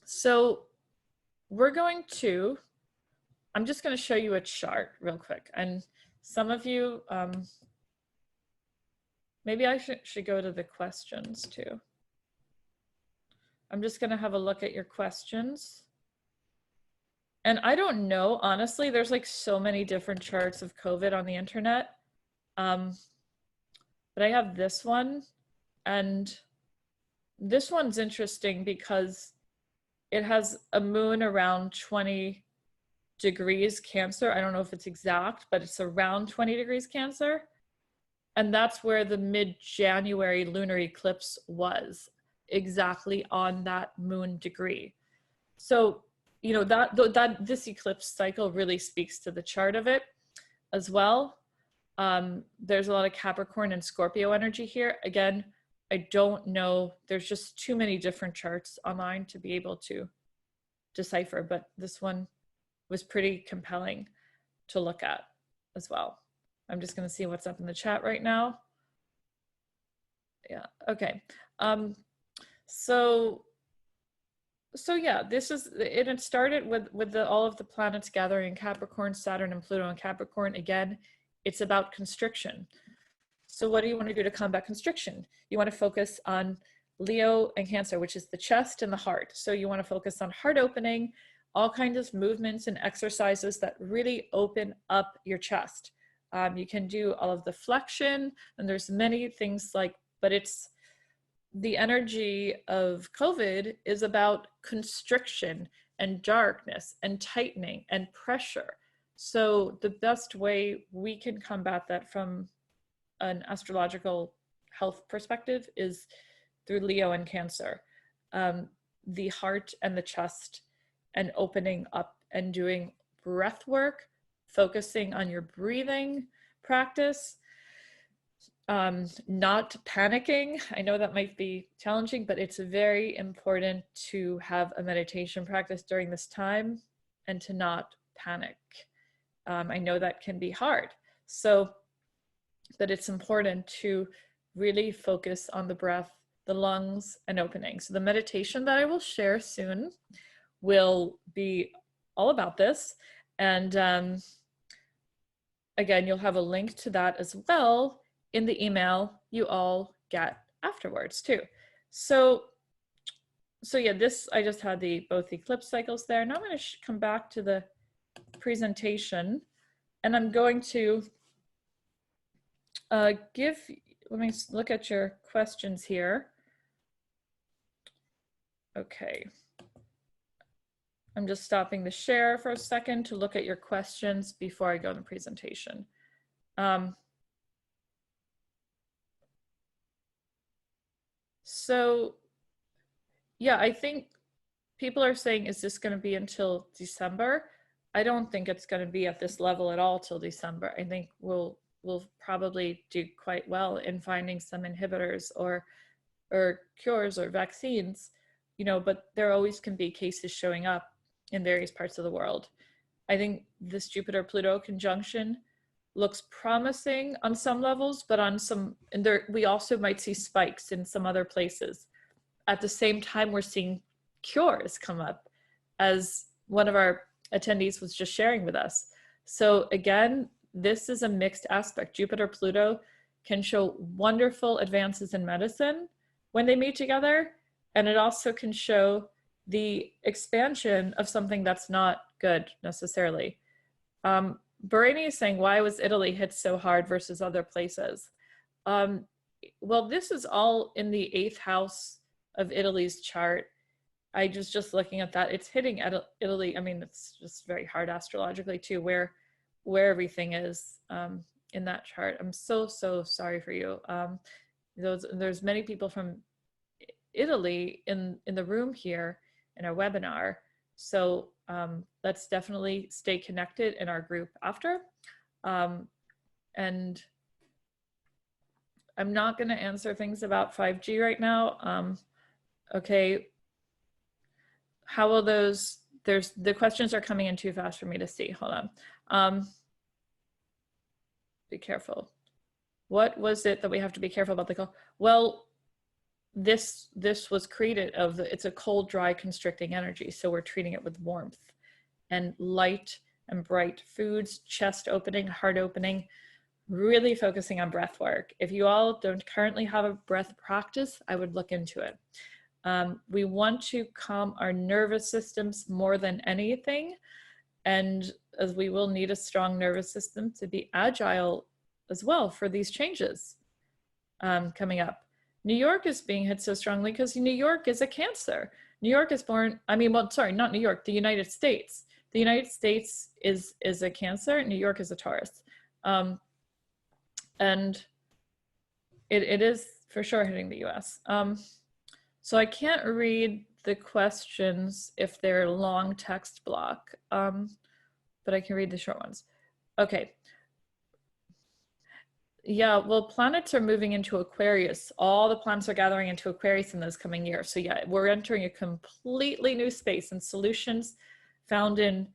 So I'm just going to show you a chart real quick. And some of you, maybe I should go to the questions too. I'm just going to have a look at your questions. And I don't know, honestly, there's like so many different charts of COVID on the internet. But I have this one, and this one's interesting because it has a moon around 20 degrees Cancer. I don't know if it's exact, but it's around 20 degrees Cancer. And that's where the mid-January lunar eclipse was, exactly on that moon degree. So, this eclipse cycle really speaks to the chart of it as well. There's a lot of Capricorn and Scorpio energy here. Again, I don't know. There's just too many different charts online to be able to decipher, but this one was pretty compelling to look at as well. I'm just going to see what's up in the chat right now. Yeah, okay. So yeah, it started with all of the planets gathering in Capricorn, Saturn and Pluto in Capricorn. Again, it's about constriction. So what do you want to do to combat constriction? You want to focus on Leo and Cancer, which is the chest and the heart. So you want to focus on heart opening, all kinds of movements and exercises that really open up your chest. You can do all of the flexion, and there's many things but it's the energy of COVID is about constriction and darkness and tightening and pressure. So the best way we can combat that from an astrological health perspective is through Leo and Cancer. The heart and the chest, and opening up and doing breath work, focusing on your breathing practice, not panicking. I know that might be challenging, but it's very important to have a meditation practice during this time and to not panic. I know that can be hard. So, but it's important to really focus on the breath, the lungs, and opening. So the meditation that I will share soon will be all about this. And again, you'll have a link to that as well in the email you all get afterwards too. So yeah, this, I just had both eclipse cycles there. Now I'm going to come back to the presentation, and I'm going to let me look at your questions here. Okay. I'm just stopping the share for a second to look at your questions before I go in the presentation. So yeah, I think people are saying, is this going to be until December? I don't think it's going to be at this level at all till December. I think we'll probably do quite well in finding some inhibitors or cures or vaccines, you know, but there always can be cases showing up in various parts of the world. I think this Jupiter-Pluto conjunction looks promising on some levels, but on some, and there, we also might see spikes in some other places. At the same time, we're seeing cures come up, as one of our attendees was just sharing with us. So again, this is a mixed aspect. Jupiter-Pluto can show wonderful advances in medicine when they meet together, and it also can show the expansion of something that's not good necessarily. Bereni is saying, why was Italy hit so hard versus other places? Well, this is all in the 8th house of Italy's chart. I just looking at that, it's hitting Italy. I mean, it's just very hard astrologically too, where everything is in that chart. I'm so sorry for you. There's many people from Italy in the room here in our webinar. So let's definitely stay connected in our group after. And I'm not going to answer things about 5G right now. Okay. How will those, the questions are coming in too fast for me to see. Hold on. Be careful. What was it that we have to be careful about the call? Well, this was created it's a cold, dry, constricting energy. So we're treating it with warmth and light and bright foods, chest opening, heart opening, really focusing on breath work. If you all don't currently have a breath practice, I would look into it. We want to calm our nervous systems more than anything. And as we will need a strong nervous system to be agile as well for these changes coming up. New York is being hit so strongly because New York is a Cancer. New York is born, I mean, well, sorry, not New York, the United States. The United States is a Cancer, New York is a Taurus. And it is for sure hitting the US. So I can't read the questions if they're long text block, but I can read the short ones. Okay. Yeah, well, planets are moving into Aquarius. All the planets are gathering into Aquarius in this coming year. So yeah, we're entering a completely new space, and solutions found in,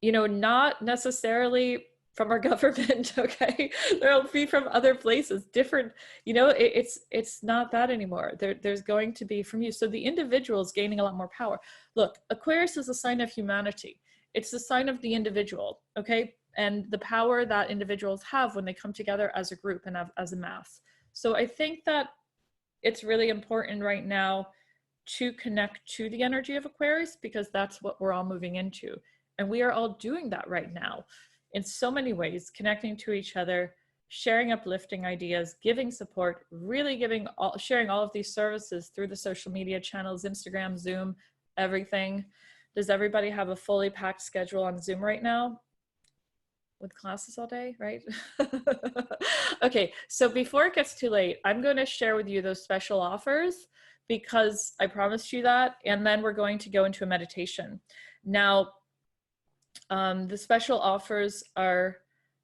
you know, not necessarily from our government, okay? There'll be from other places, different, you know, it's not that anymore. There's going to be from you. So the individual is gaining a lot more power. Look, Aquarius is a sign of humanity. It's the sign of the individual, okay? And the power that individuals have when they come together as a group and as a mass. So I think that it's really important right now to connect to the energy of Aquarius, because that's what we're all moving into. And we are all doing that right now in so many ways, connecting to each other, sharing uplifting ideas, giving support, really sharing all of these services through the social media channels, Instagram, Zoom, everything. Does everybody have a fully packed schedule on Zoom right now? with classes all day, right? Okay, so before it gets too late, I'm going to share with you those special offers because I promised you that, and then we're going to go into a meditation. Now, the special offers are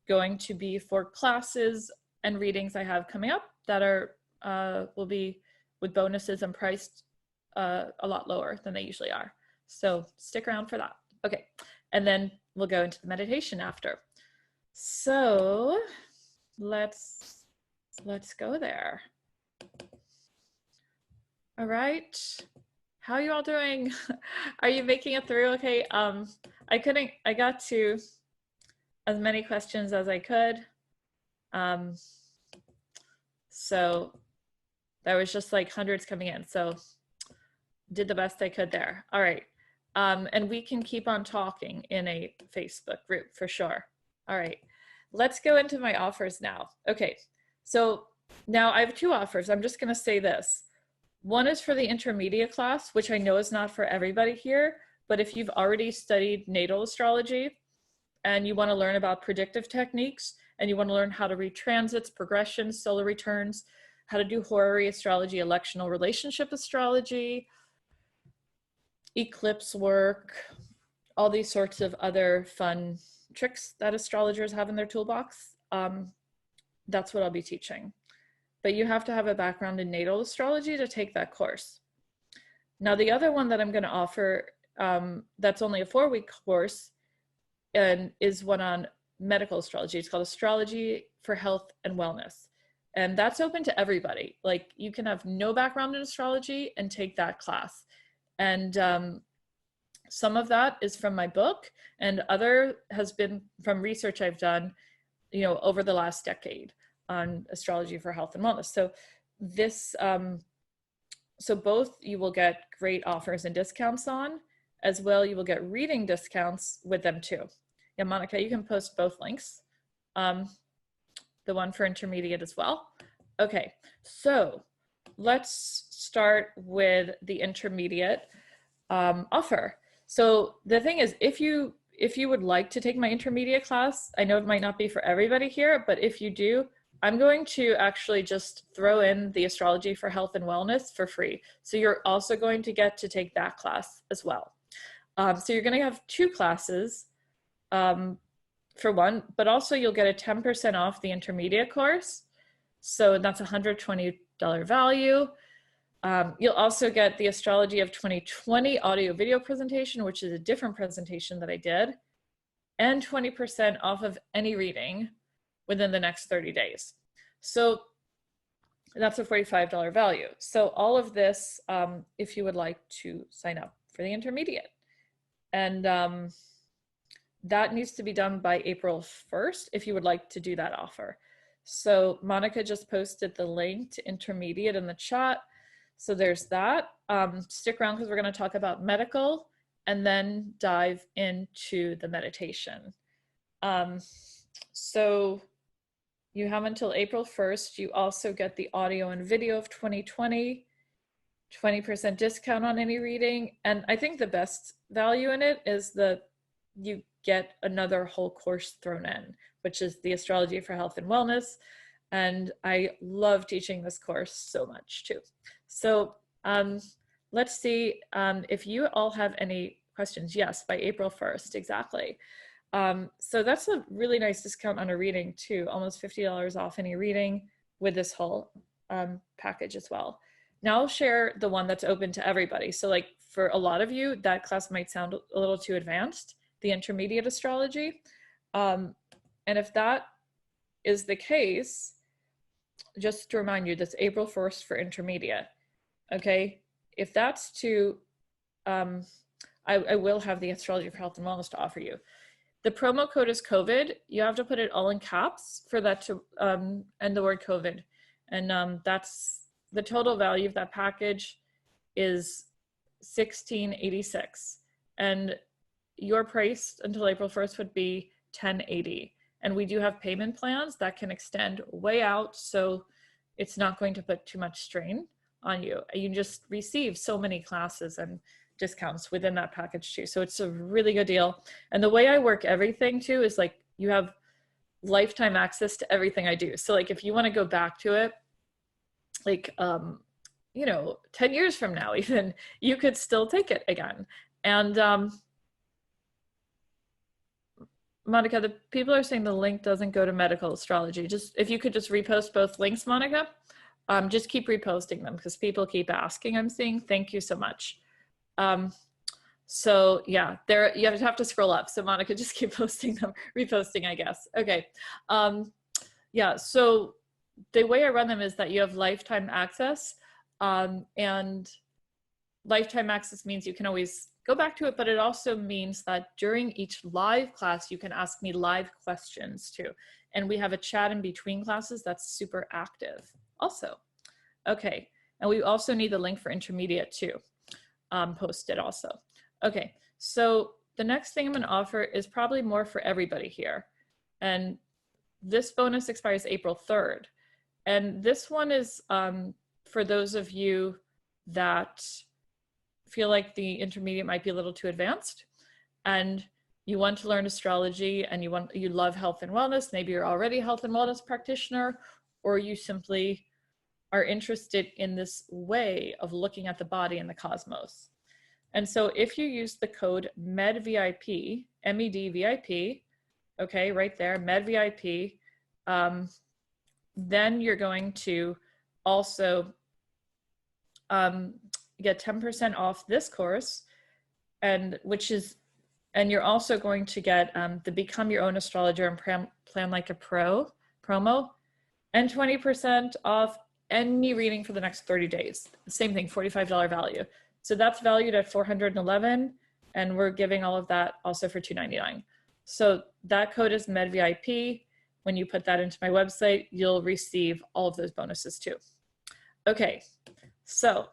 going to be for classes and readings I have coming up that are will be with bonuses and priced a lot lower than they usually are. So stick around for that. Okay, and then we'll go into the meditation after. So let's go there. All right, how are you all doing? Are you making it through? Okay, I got to as many questions as I could. So there was just like hundreds coming in, so did the best I could there. All right, and we can keep on talking in a Facebook group for sure. All right, let's go into my offers now. Okay, so now I have two offers. I'm just gonna say this. One is for the intermediate class, which I know is not for everybody here, but if you've already studied natal astrology and you want to learn about predictive techniques and you want to learn how to read transits, progressions, solar returns, how to do horary astrology, electional relationship astrology, eclipse work, all these sorts of other fun tricks that astrologers have in their toolbox, that's what I'll be teaching. But you have to have a background in natal astrology to take that course. Now, the other one that I'm going to offer, that's only a 4-week course, and is one on medical astrology. It's called Astrology for Health and Wellness. And that's open to everybody. Like, you can have no background in astrology and take that class. And some of that is from my book, and other has been from research I've done, you know, over the last decade on astrology for health and wellness. So this, so both you will get great offers and discounts on, as well you will get reading discounts with them too. Yeah, Monica, you can post both links. The one for intermediate as well. Okay, so let's start with the intermediate offer. So the thing is, if you would like to take my intermediate class, I know it might not be for everybody here, but if you do, I'm going to actually just throw in the Astrology for Health and Wellness for free. So you're also going to get to take that class as well. So you're going to have two classes for one, but also you'll get a 10% off the intermediate course. So that's $120 value. You'll also get the Astrology of 2020 audio video presentation, which is a different presentation that I did, and 20% off of any reading within the next 30 days. So that's a $45 value. So all of this, if you would like to sign up for the intermediate. And that needs to be done by April 1st if you would like to do that offer. So Monica just posted the link to intermediate in the chat. So there's that. Stick around because we're going to talk about medical and then dive into the meditation. So you have until April 1st. You also get the audio and video of 2020, 20% discount on any reading. And I think the best value in it is that you get another whole course thrown in, which is the Astrology for Health and Wellness. And I love teaching this course so much too. So let's see if you all have any questions. Yes, by April 1st, exactly. So that's a really nice discount on a reading too, almost $50 off any reading with this whole package as well. Now I'll share the one that's open to everybody. So like for a lot of you, that class might sound a little too advanced, the intermediate astrology. And if that is the case, just to remind you, that's April 1st for intermediate. Okay, if that's too, I will have the Astrology for Health and Wellness to offer you. The promo code is COVID. You have to put it all in caps for that to end the word COVID. And that's the total value of that package is $16.86. And your price until April 1st would be $10.80. And we do have payment plans that can extend way out, so it's not going to put too much strain on you. You just receive so many classes and discounts within that package too. So it's a really good deal. And the way I work everything too is like you have lifetime access to everything I do. So like, if you want to go back to it, like, you know, 10 years from now, even, you could still take it again. And Monica, the people are saying the link doesn't go to medical astrology. Just, if you could just repost both links, Monica, just keep reposting them because people keep asking, I'm seeing. Thank you so much. So yeah, there, you have to scroll up. So Monica, just keep posting them, reposting, I guess. Okay. Yeah, so the way I run them is that you have lifetime access, and lifetime access means you can always go back to it, but it also means that during each live class, you can ask me live questions too. And we have a chat in between classes that's super active also. Okay, and we also need the link for intermediate too, posted also. Okay, so the next thing I'm gonna offer is probably more for everybody here. And this bonus expires April 3rd. And this one is for those of you that feel like the intermediate might be a little too advanced and you want to learn astrology and you love health and wellness. Maybe you're already a health and wellness practitioner, or you simply are interested in this way of looking at the body and the cosmos. And so if you use the code MEDVIP, MEDVIP, okay, right there, MEDVIP, then you're going to also get 10% off this course, and you're also going to get the Become Your Own Astrologer and Plan Like a Pro promo, and 20% off any reading for the next 30 days. Same thing, $45 value. So that's valued at $411, and we're giving all of that also for $299. So that code is MEDVIP. When you put that into my website, you'll receive all of those bonuses too. Okay, so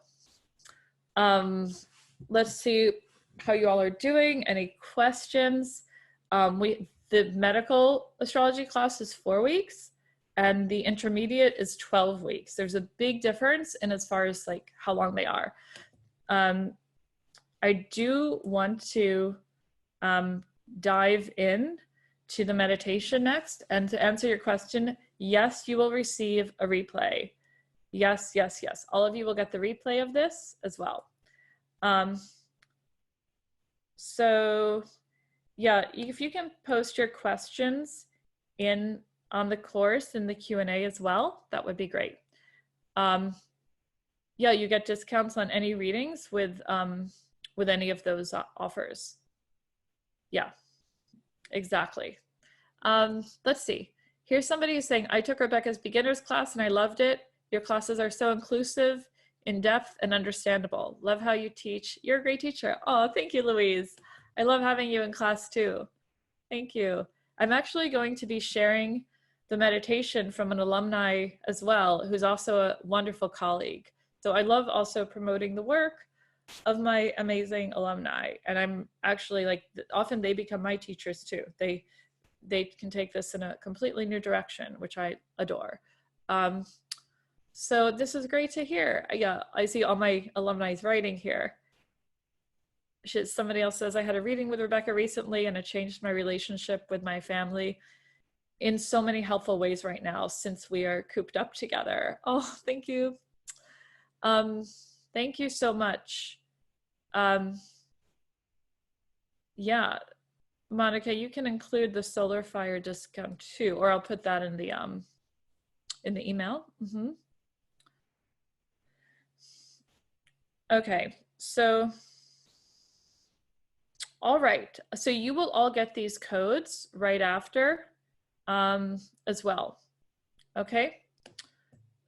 let's see how you all are doing. Any questions? The medical astrology class is 4 weeks, and the intermediate is 12 weeks. There's a big difference in as far as like how long they are. I do want to dive in to the meditation next. And to answer your question, yes, you will receive a replay. Yes, yes, yes. All of you will get the replay of this as well. So yeah, if you can post your questions on the course in the Q&A as well, that would be great. Yeah, you get discounts on any readings with any of those offers. Yeah, exactly. Let's see. Here's somebody who's saying, I took Rebecca's beginner's class and I loved it. Your classes are so inclusive, in-depth, and understandable. Love how you teach. You're a great teacher. Oh, thank you, Louise. I love having you in class too. Thank you. I'm actually going to be sharing the meditation from an alumni as well, who's also a wonderful colleague. So I love also promoting the work of my amazing alumni. And I'm actually like, often they become my teachers too. They can take this in a completely new direction, which I adore. So this is great to hear. Yeah, I see all my alumni's writing here. Somebody else says, I had a reading with Rebecca recently and it changed my relationship with my family in so many helpful ways right now since we are cooped up together. Oh, thank you. Thank you so much. Yeah, Monica, you can include the solar fire discount too, or I'll put that in the email. Okay, so, all right. So you will all get these codes right after as well. Okay,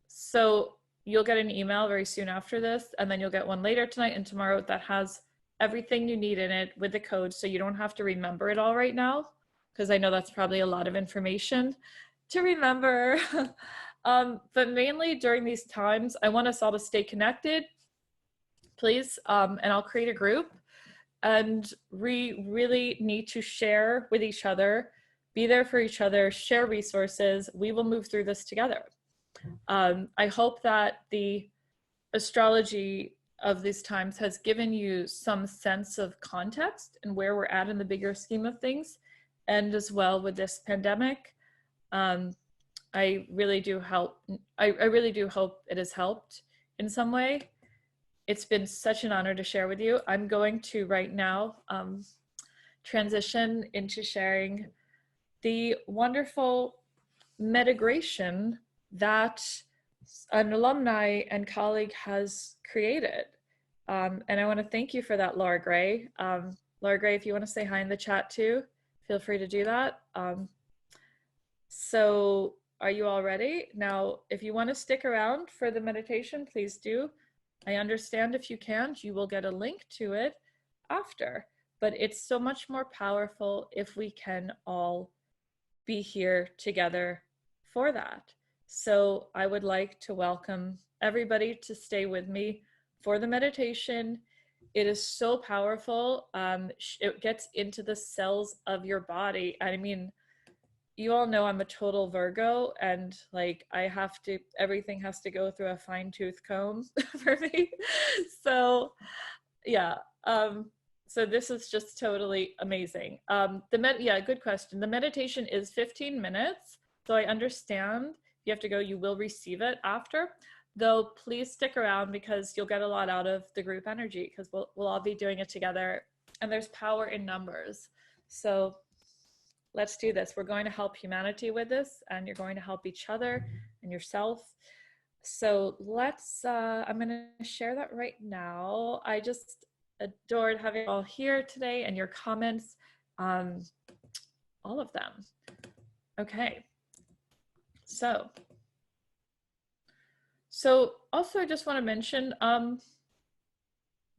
so you'll get an email very soon after this, and then you'll get one later tonight and tomorrow that has everything you need in it with the code, so you don't have to remember it all right now, because I know that's probably a lot of information to remember. But mainly during these times, I want us all to stay connected, please, and I'll create a group, and we really need to share with each other, be there for each other, share resources. We will move through this together. I hope that the astrology of these times has given you some sense of context and where we're at in the bigger scheme of things, and as well with this pandemic. I really do I really do hope it has helped in some way. It's been such an honor to share with you. I'm going to right now transition into sharing the wonderful medigration that an alumni and colleague has created. And I want to thank you for that, Laura Gray. Laura Gray, if you want to say hi in the chat too, feel free to do that. So are you all ready? Now, if you want to stick around for the meditation, please do. I understand if you can't, you will get a link to it after, but it's so much more powerful if we can all be here together for that. So I would like to welcome everybody to stay with me for the meditation. It is so powerful. It gets into the cells of your body. I mean, you all know I'm a total Virgo, and like everything has to go through a fine-tooth comb for me. So yeah, so this is just totally amazing. Yeah, good question. The meditation is 15 minutes. So I understand you have to go, you will receive it after, though please stick around because you'll get a lot out of the group energy because we'll all be doing it together, and there's power in numbers. So let's do this. We're going to help humanity with this, and you're going to help each other and yourself. So let's, I'm going to share that right now. I just adored having you all here today and your comments, all of them. Okay. So also I just want to mention,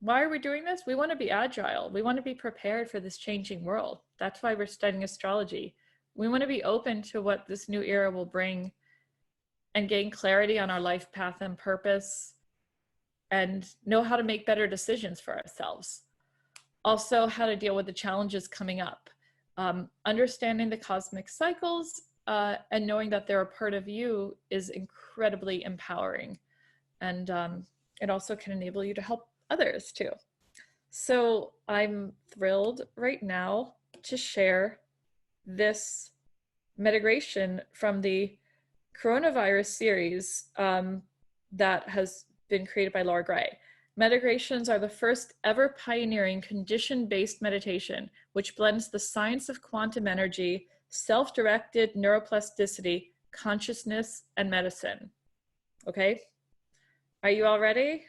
why are we doing this? We want to be agile. We want to be prepared for this changing world. That's why we're studying astrology. We want to be open to what this new era will bring and gain clarity on our life path and purpose, and know how to make better decisions for ourselves. Also, how to deal with the challenges coming up. Understanding the cosmic cycles and knowing that they're a part of you is incredibly empowering. And it also can enable you to help others too. So I'm thrilled right now to share this medigration from the coronavirus series that has been created by Laura Gray. Medigrations are the first ever pioneering condition-based meditation, which blends the science of quantum energy, self-directed neuroplasticity, consciousness, and medicine. Okay, are you all ready?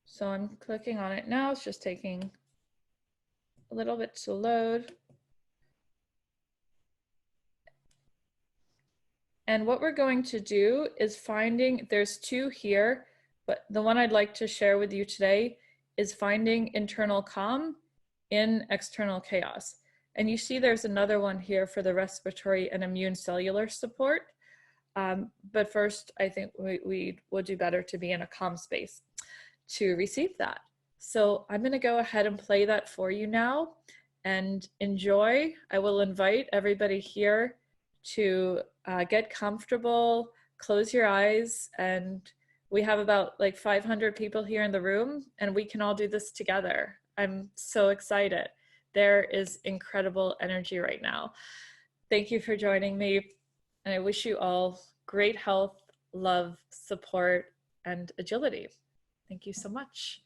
So I'm clicking on it now. It's just taking a little bit to load. And what we're going to do is there's two here, but the one I'd like to share with you today is finding internal calm in external chaos. And you see there's another one here for the respiratory and immune cellular support. But first, I think we would do better to be in a calm space to receive that. So I'm going to go ahead and play that for you now and enjoy. I will invite everybody here to get comfortable, close your eyes, and we have about like 500 people here in the room, and we can all do this together. I'm so excited. There is incredible energy right now. Thank you for joining me, and I wish you all great health, love, support, and agility. Thank you so much.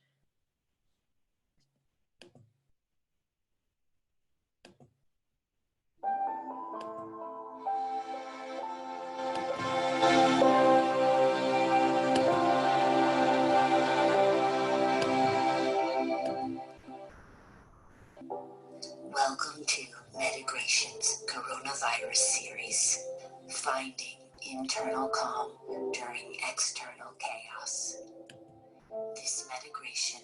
Welcome to Medigration's Coronavirus Series, Finding Internal Calm During External Chaos. This medigration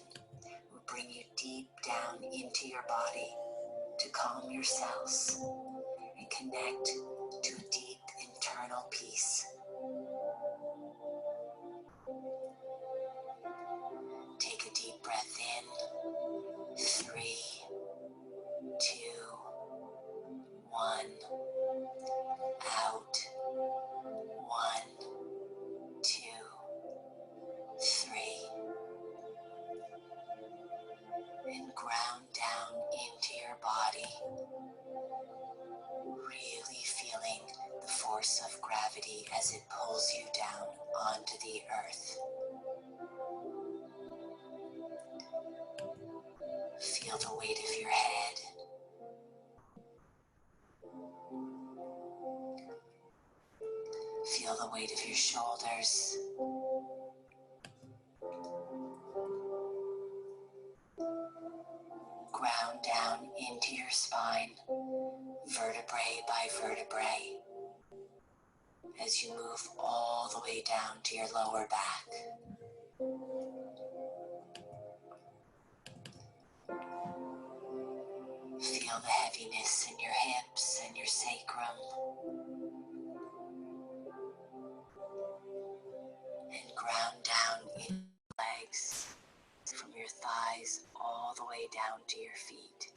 will bring you deep down into your body to calm your cells and connect to a deep internal peace. Take a deep breath in, 3, 2, 1, out, 1, 2, 3, and ground down into your body, really feeling the force of gravity as it pulls you down onto the earth. Feel the weight of your head. Feel the weight of your shoulders. Ground down into your spine, vertebrae by vertebrae, as you move all the way down to your lower back. Feel the heaviness in your hips and your sacrum. And ground down in your legs, from your thighs all the way down to your feet.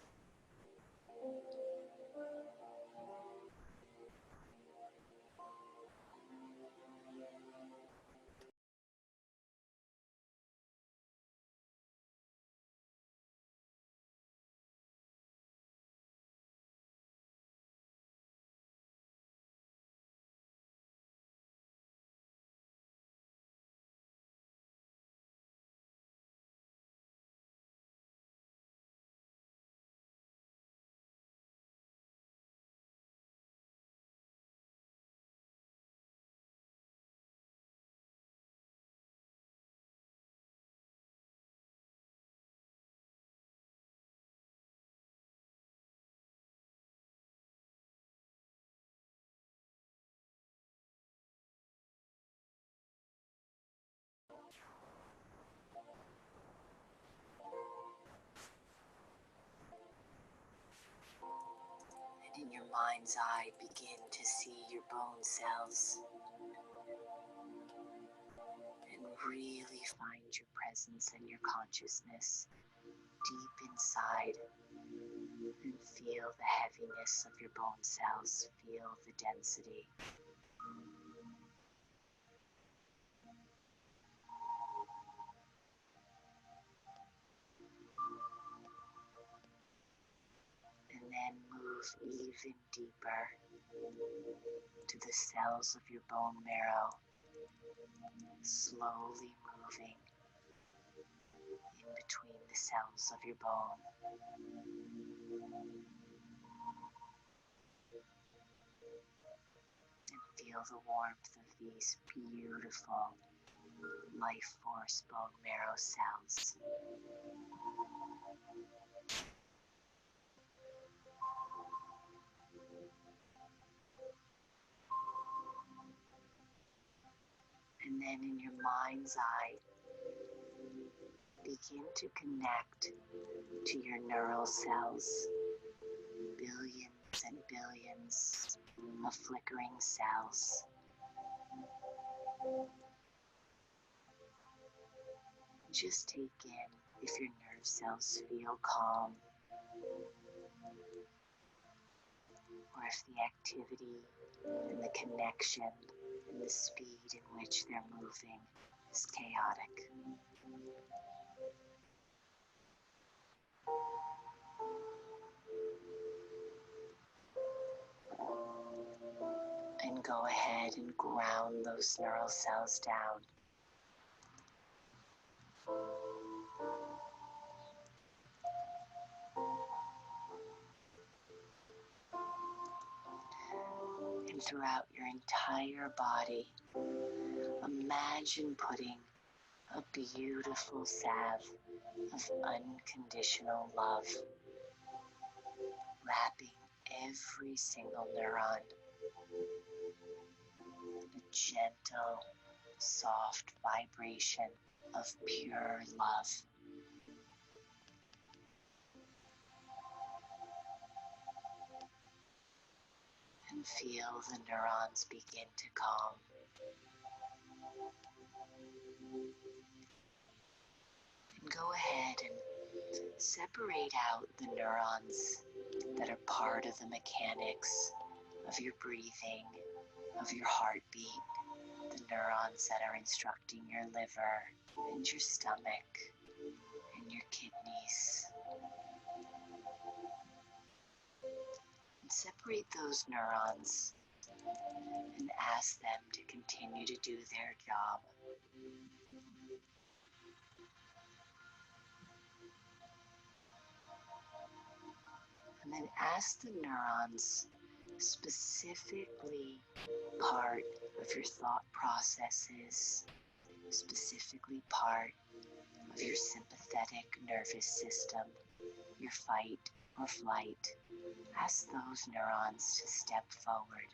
And in your mind's eye, begin to see your bone cells. And really find your presence and your consciousness deep inside. And feel the heaviness of your bone cells. Feel the density. And then move even deeper to the cells of your bone marrow, slowly moving in between the cells of your bone. And feel the warmth of these beautiful life force bone marrow cells. And then in your mind's eye, begin to connect to your neural cells, billions and billions of flickering cells. Just take in if your nerve cells feel calm, or if the activity and the connection and the speed in which they're moving is chaotic. And go ahead and ground those neural cells down. And throughout your entire body, imagine putting a beautiful salve of unconditional love, wrapping every single neuron. A gentle, soft vibration of pure love. And feel the neurons begin to calm. And go ahead and separate out the neurons that are part of the mechanics of your breathing, of your heartbeat, the neurons that are instructing your liver and your stomach and your kidneys. separate those neurons and ask them to continue to do their job. And then ask the neurons, specifically part of your thought processes, specifically part of your sympathetic nervous system, your fight or flight. Ask those neurons to step forward.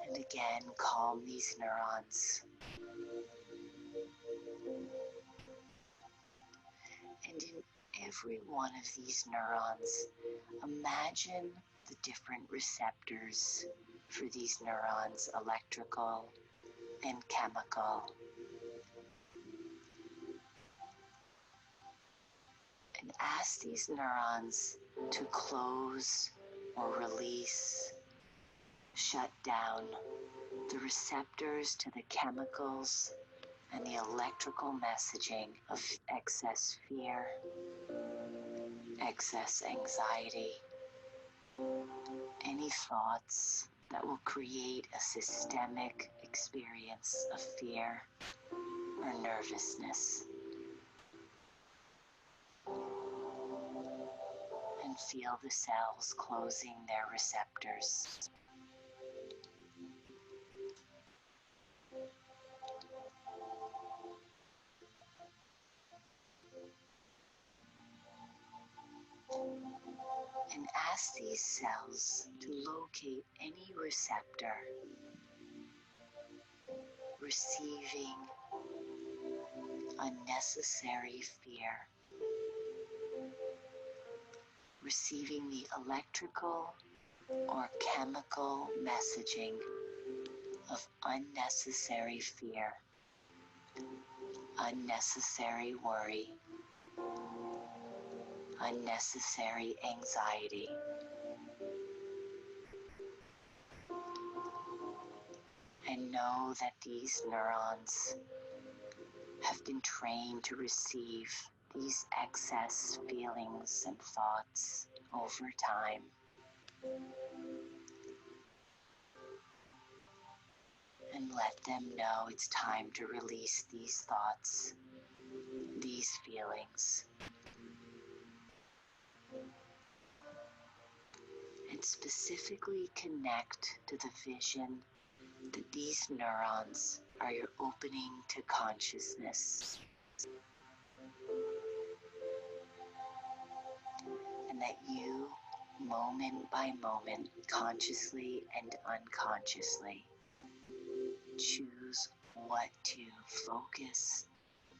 And again, calm these neurons. And in every one of these neurons, imagine the different receptors for these neurons, electrical and chemical. And ask these neurons to close or release, shut down the receptors to the chemicals and the electrical messaging of excess fear, excess anxiety, any thoughts that will create a systemic experience of fear or nervousness. And feel the cells closing their receptors. And ask these cells to locate any receptor receiving unnecessary fear, receiving the electrical or chemical messaging of unnecessary fear, unnecessary worry, unnecessary anxiety. And know that these neurons have been trained to receive these excess feelings and thoughts over time. And let them know it's time to release these thoughts, these feelings. And specifically connect to the vision that these neurons are your opening to consciousness. And that you, moment by moment, consciously and unconsciously, choose what to focus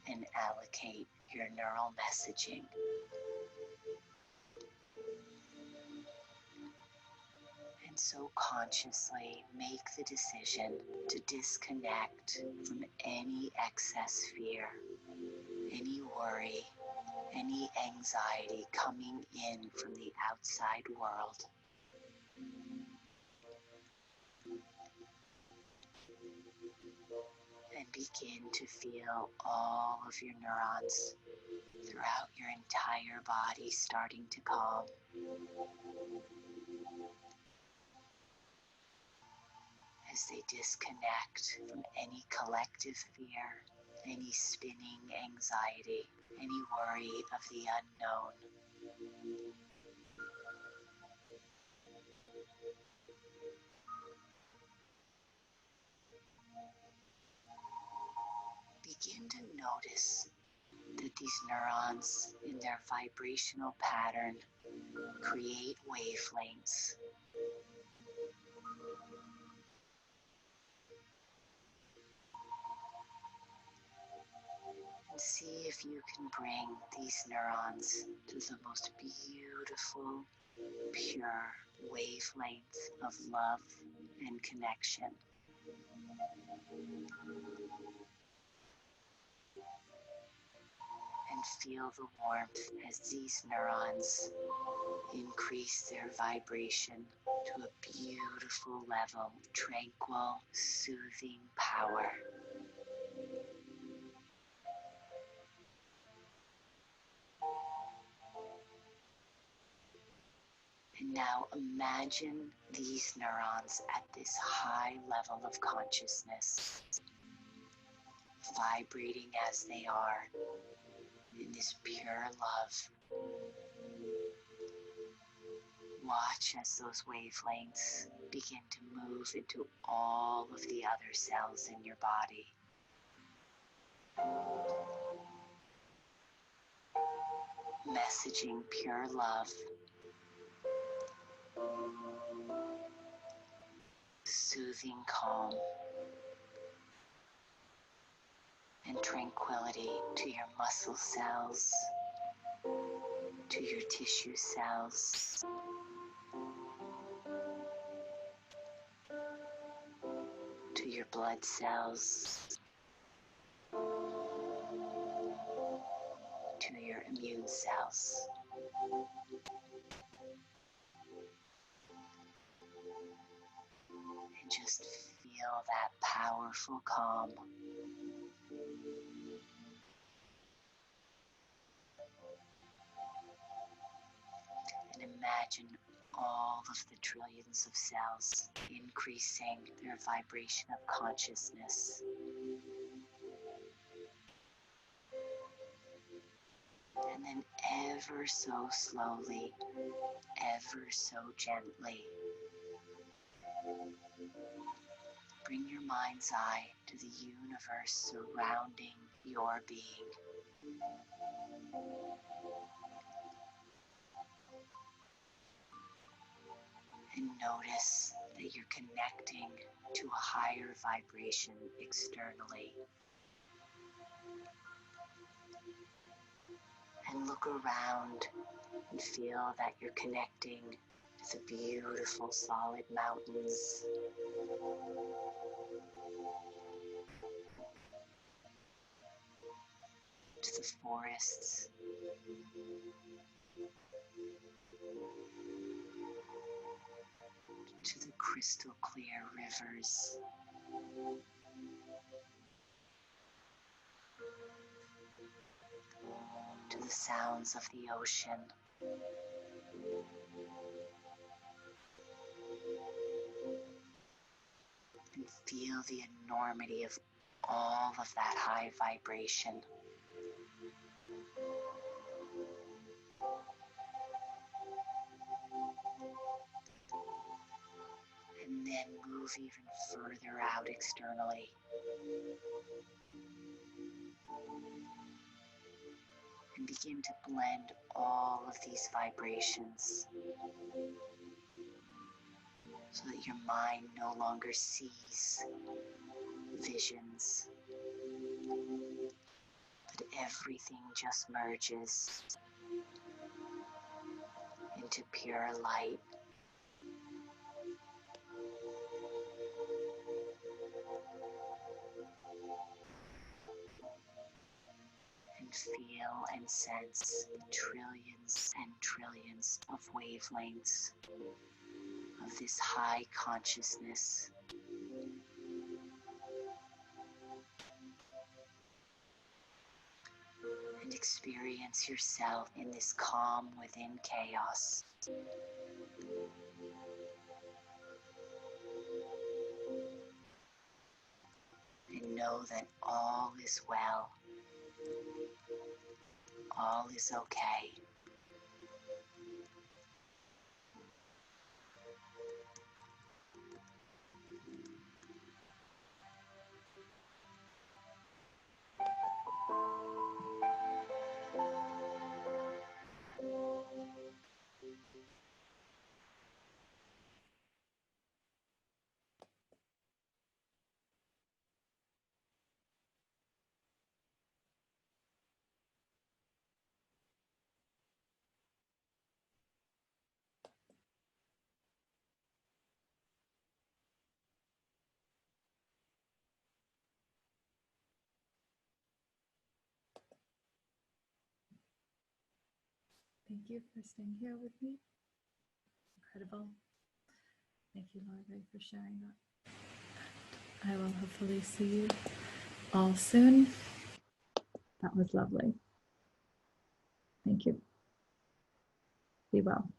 and allocate your neural messaging. And so consciously make the decision to disconnect from any excess fear, any worry, any anxiety coming in from the outside world. And begin to feel all of your neurons throughout your entire body starting to calm. As they disconnect from any collective fear, any spinning anxiety, any worry of the unknown. Begin to notice that these neurons in their vibrational pattern create wavelengths. And see if you can bring these neurons to the most beautiful, pure wavelength of love and connection. And feel the warmth as these neurons increase their vibration to a beautiful level of tranquil, soothing power. And now imagine these neurons at this high level of consciousness, vibrating as they are in this pure love. Watch as those wavelengths begin to move into all of the other cells in your body. Messaging pure love, soothing calm, and tranquility to your muscle cells, to your tissue cells, to your blood cells, to your immune cells. And just feel that powerful calm. And imagine all of the trillions of cells increasing their vibration of consciousness. And then ever so slowly, ever so gently, bring your mind's eye to the universe surrounding your being. And notice that you're connecting to a higher vibration externally. And look around and feel that you're connecting to the beautiful solid mountains, to the forests, to the crystal clear rivers, to the sounds of the ocean. And feel the enormity of all of that high vibration. And then move even further out externally. And begin to blend all of these vibrations so that your mind no longer sees visions, but everything just merges into pure light. And feel and sense the trillions and trillions of wavelengths of this high consciousness. And experience yourself in this calm within chaos. And know that all is well. All is okay. Thank you for staying here with me. Incredible. Thank you, Laura, for sharing that. I will hopefully see you all soon. That was lovely. Thank you. Be well.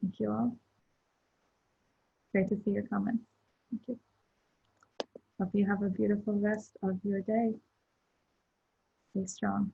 Thank you all. Great to see your comments. Thank you. Hope you have a beautiful rest of your day. Stay strong.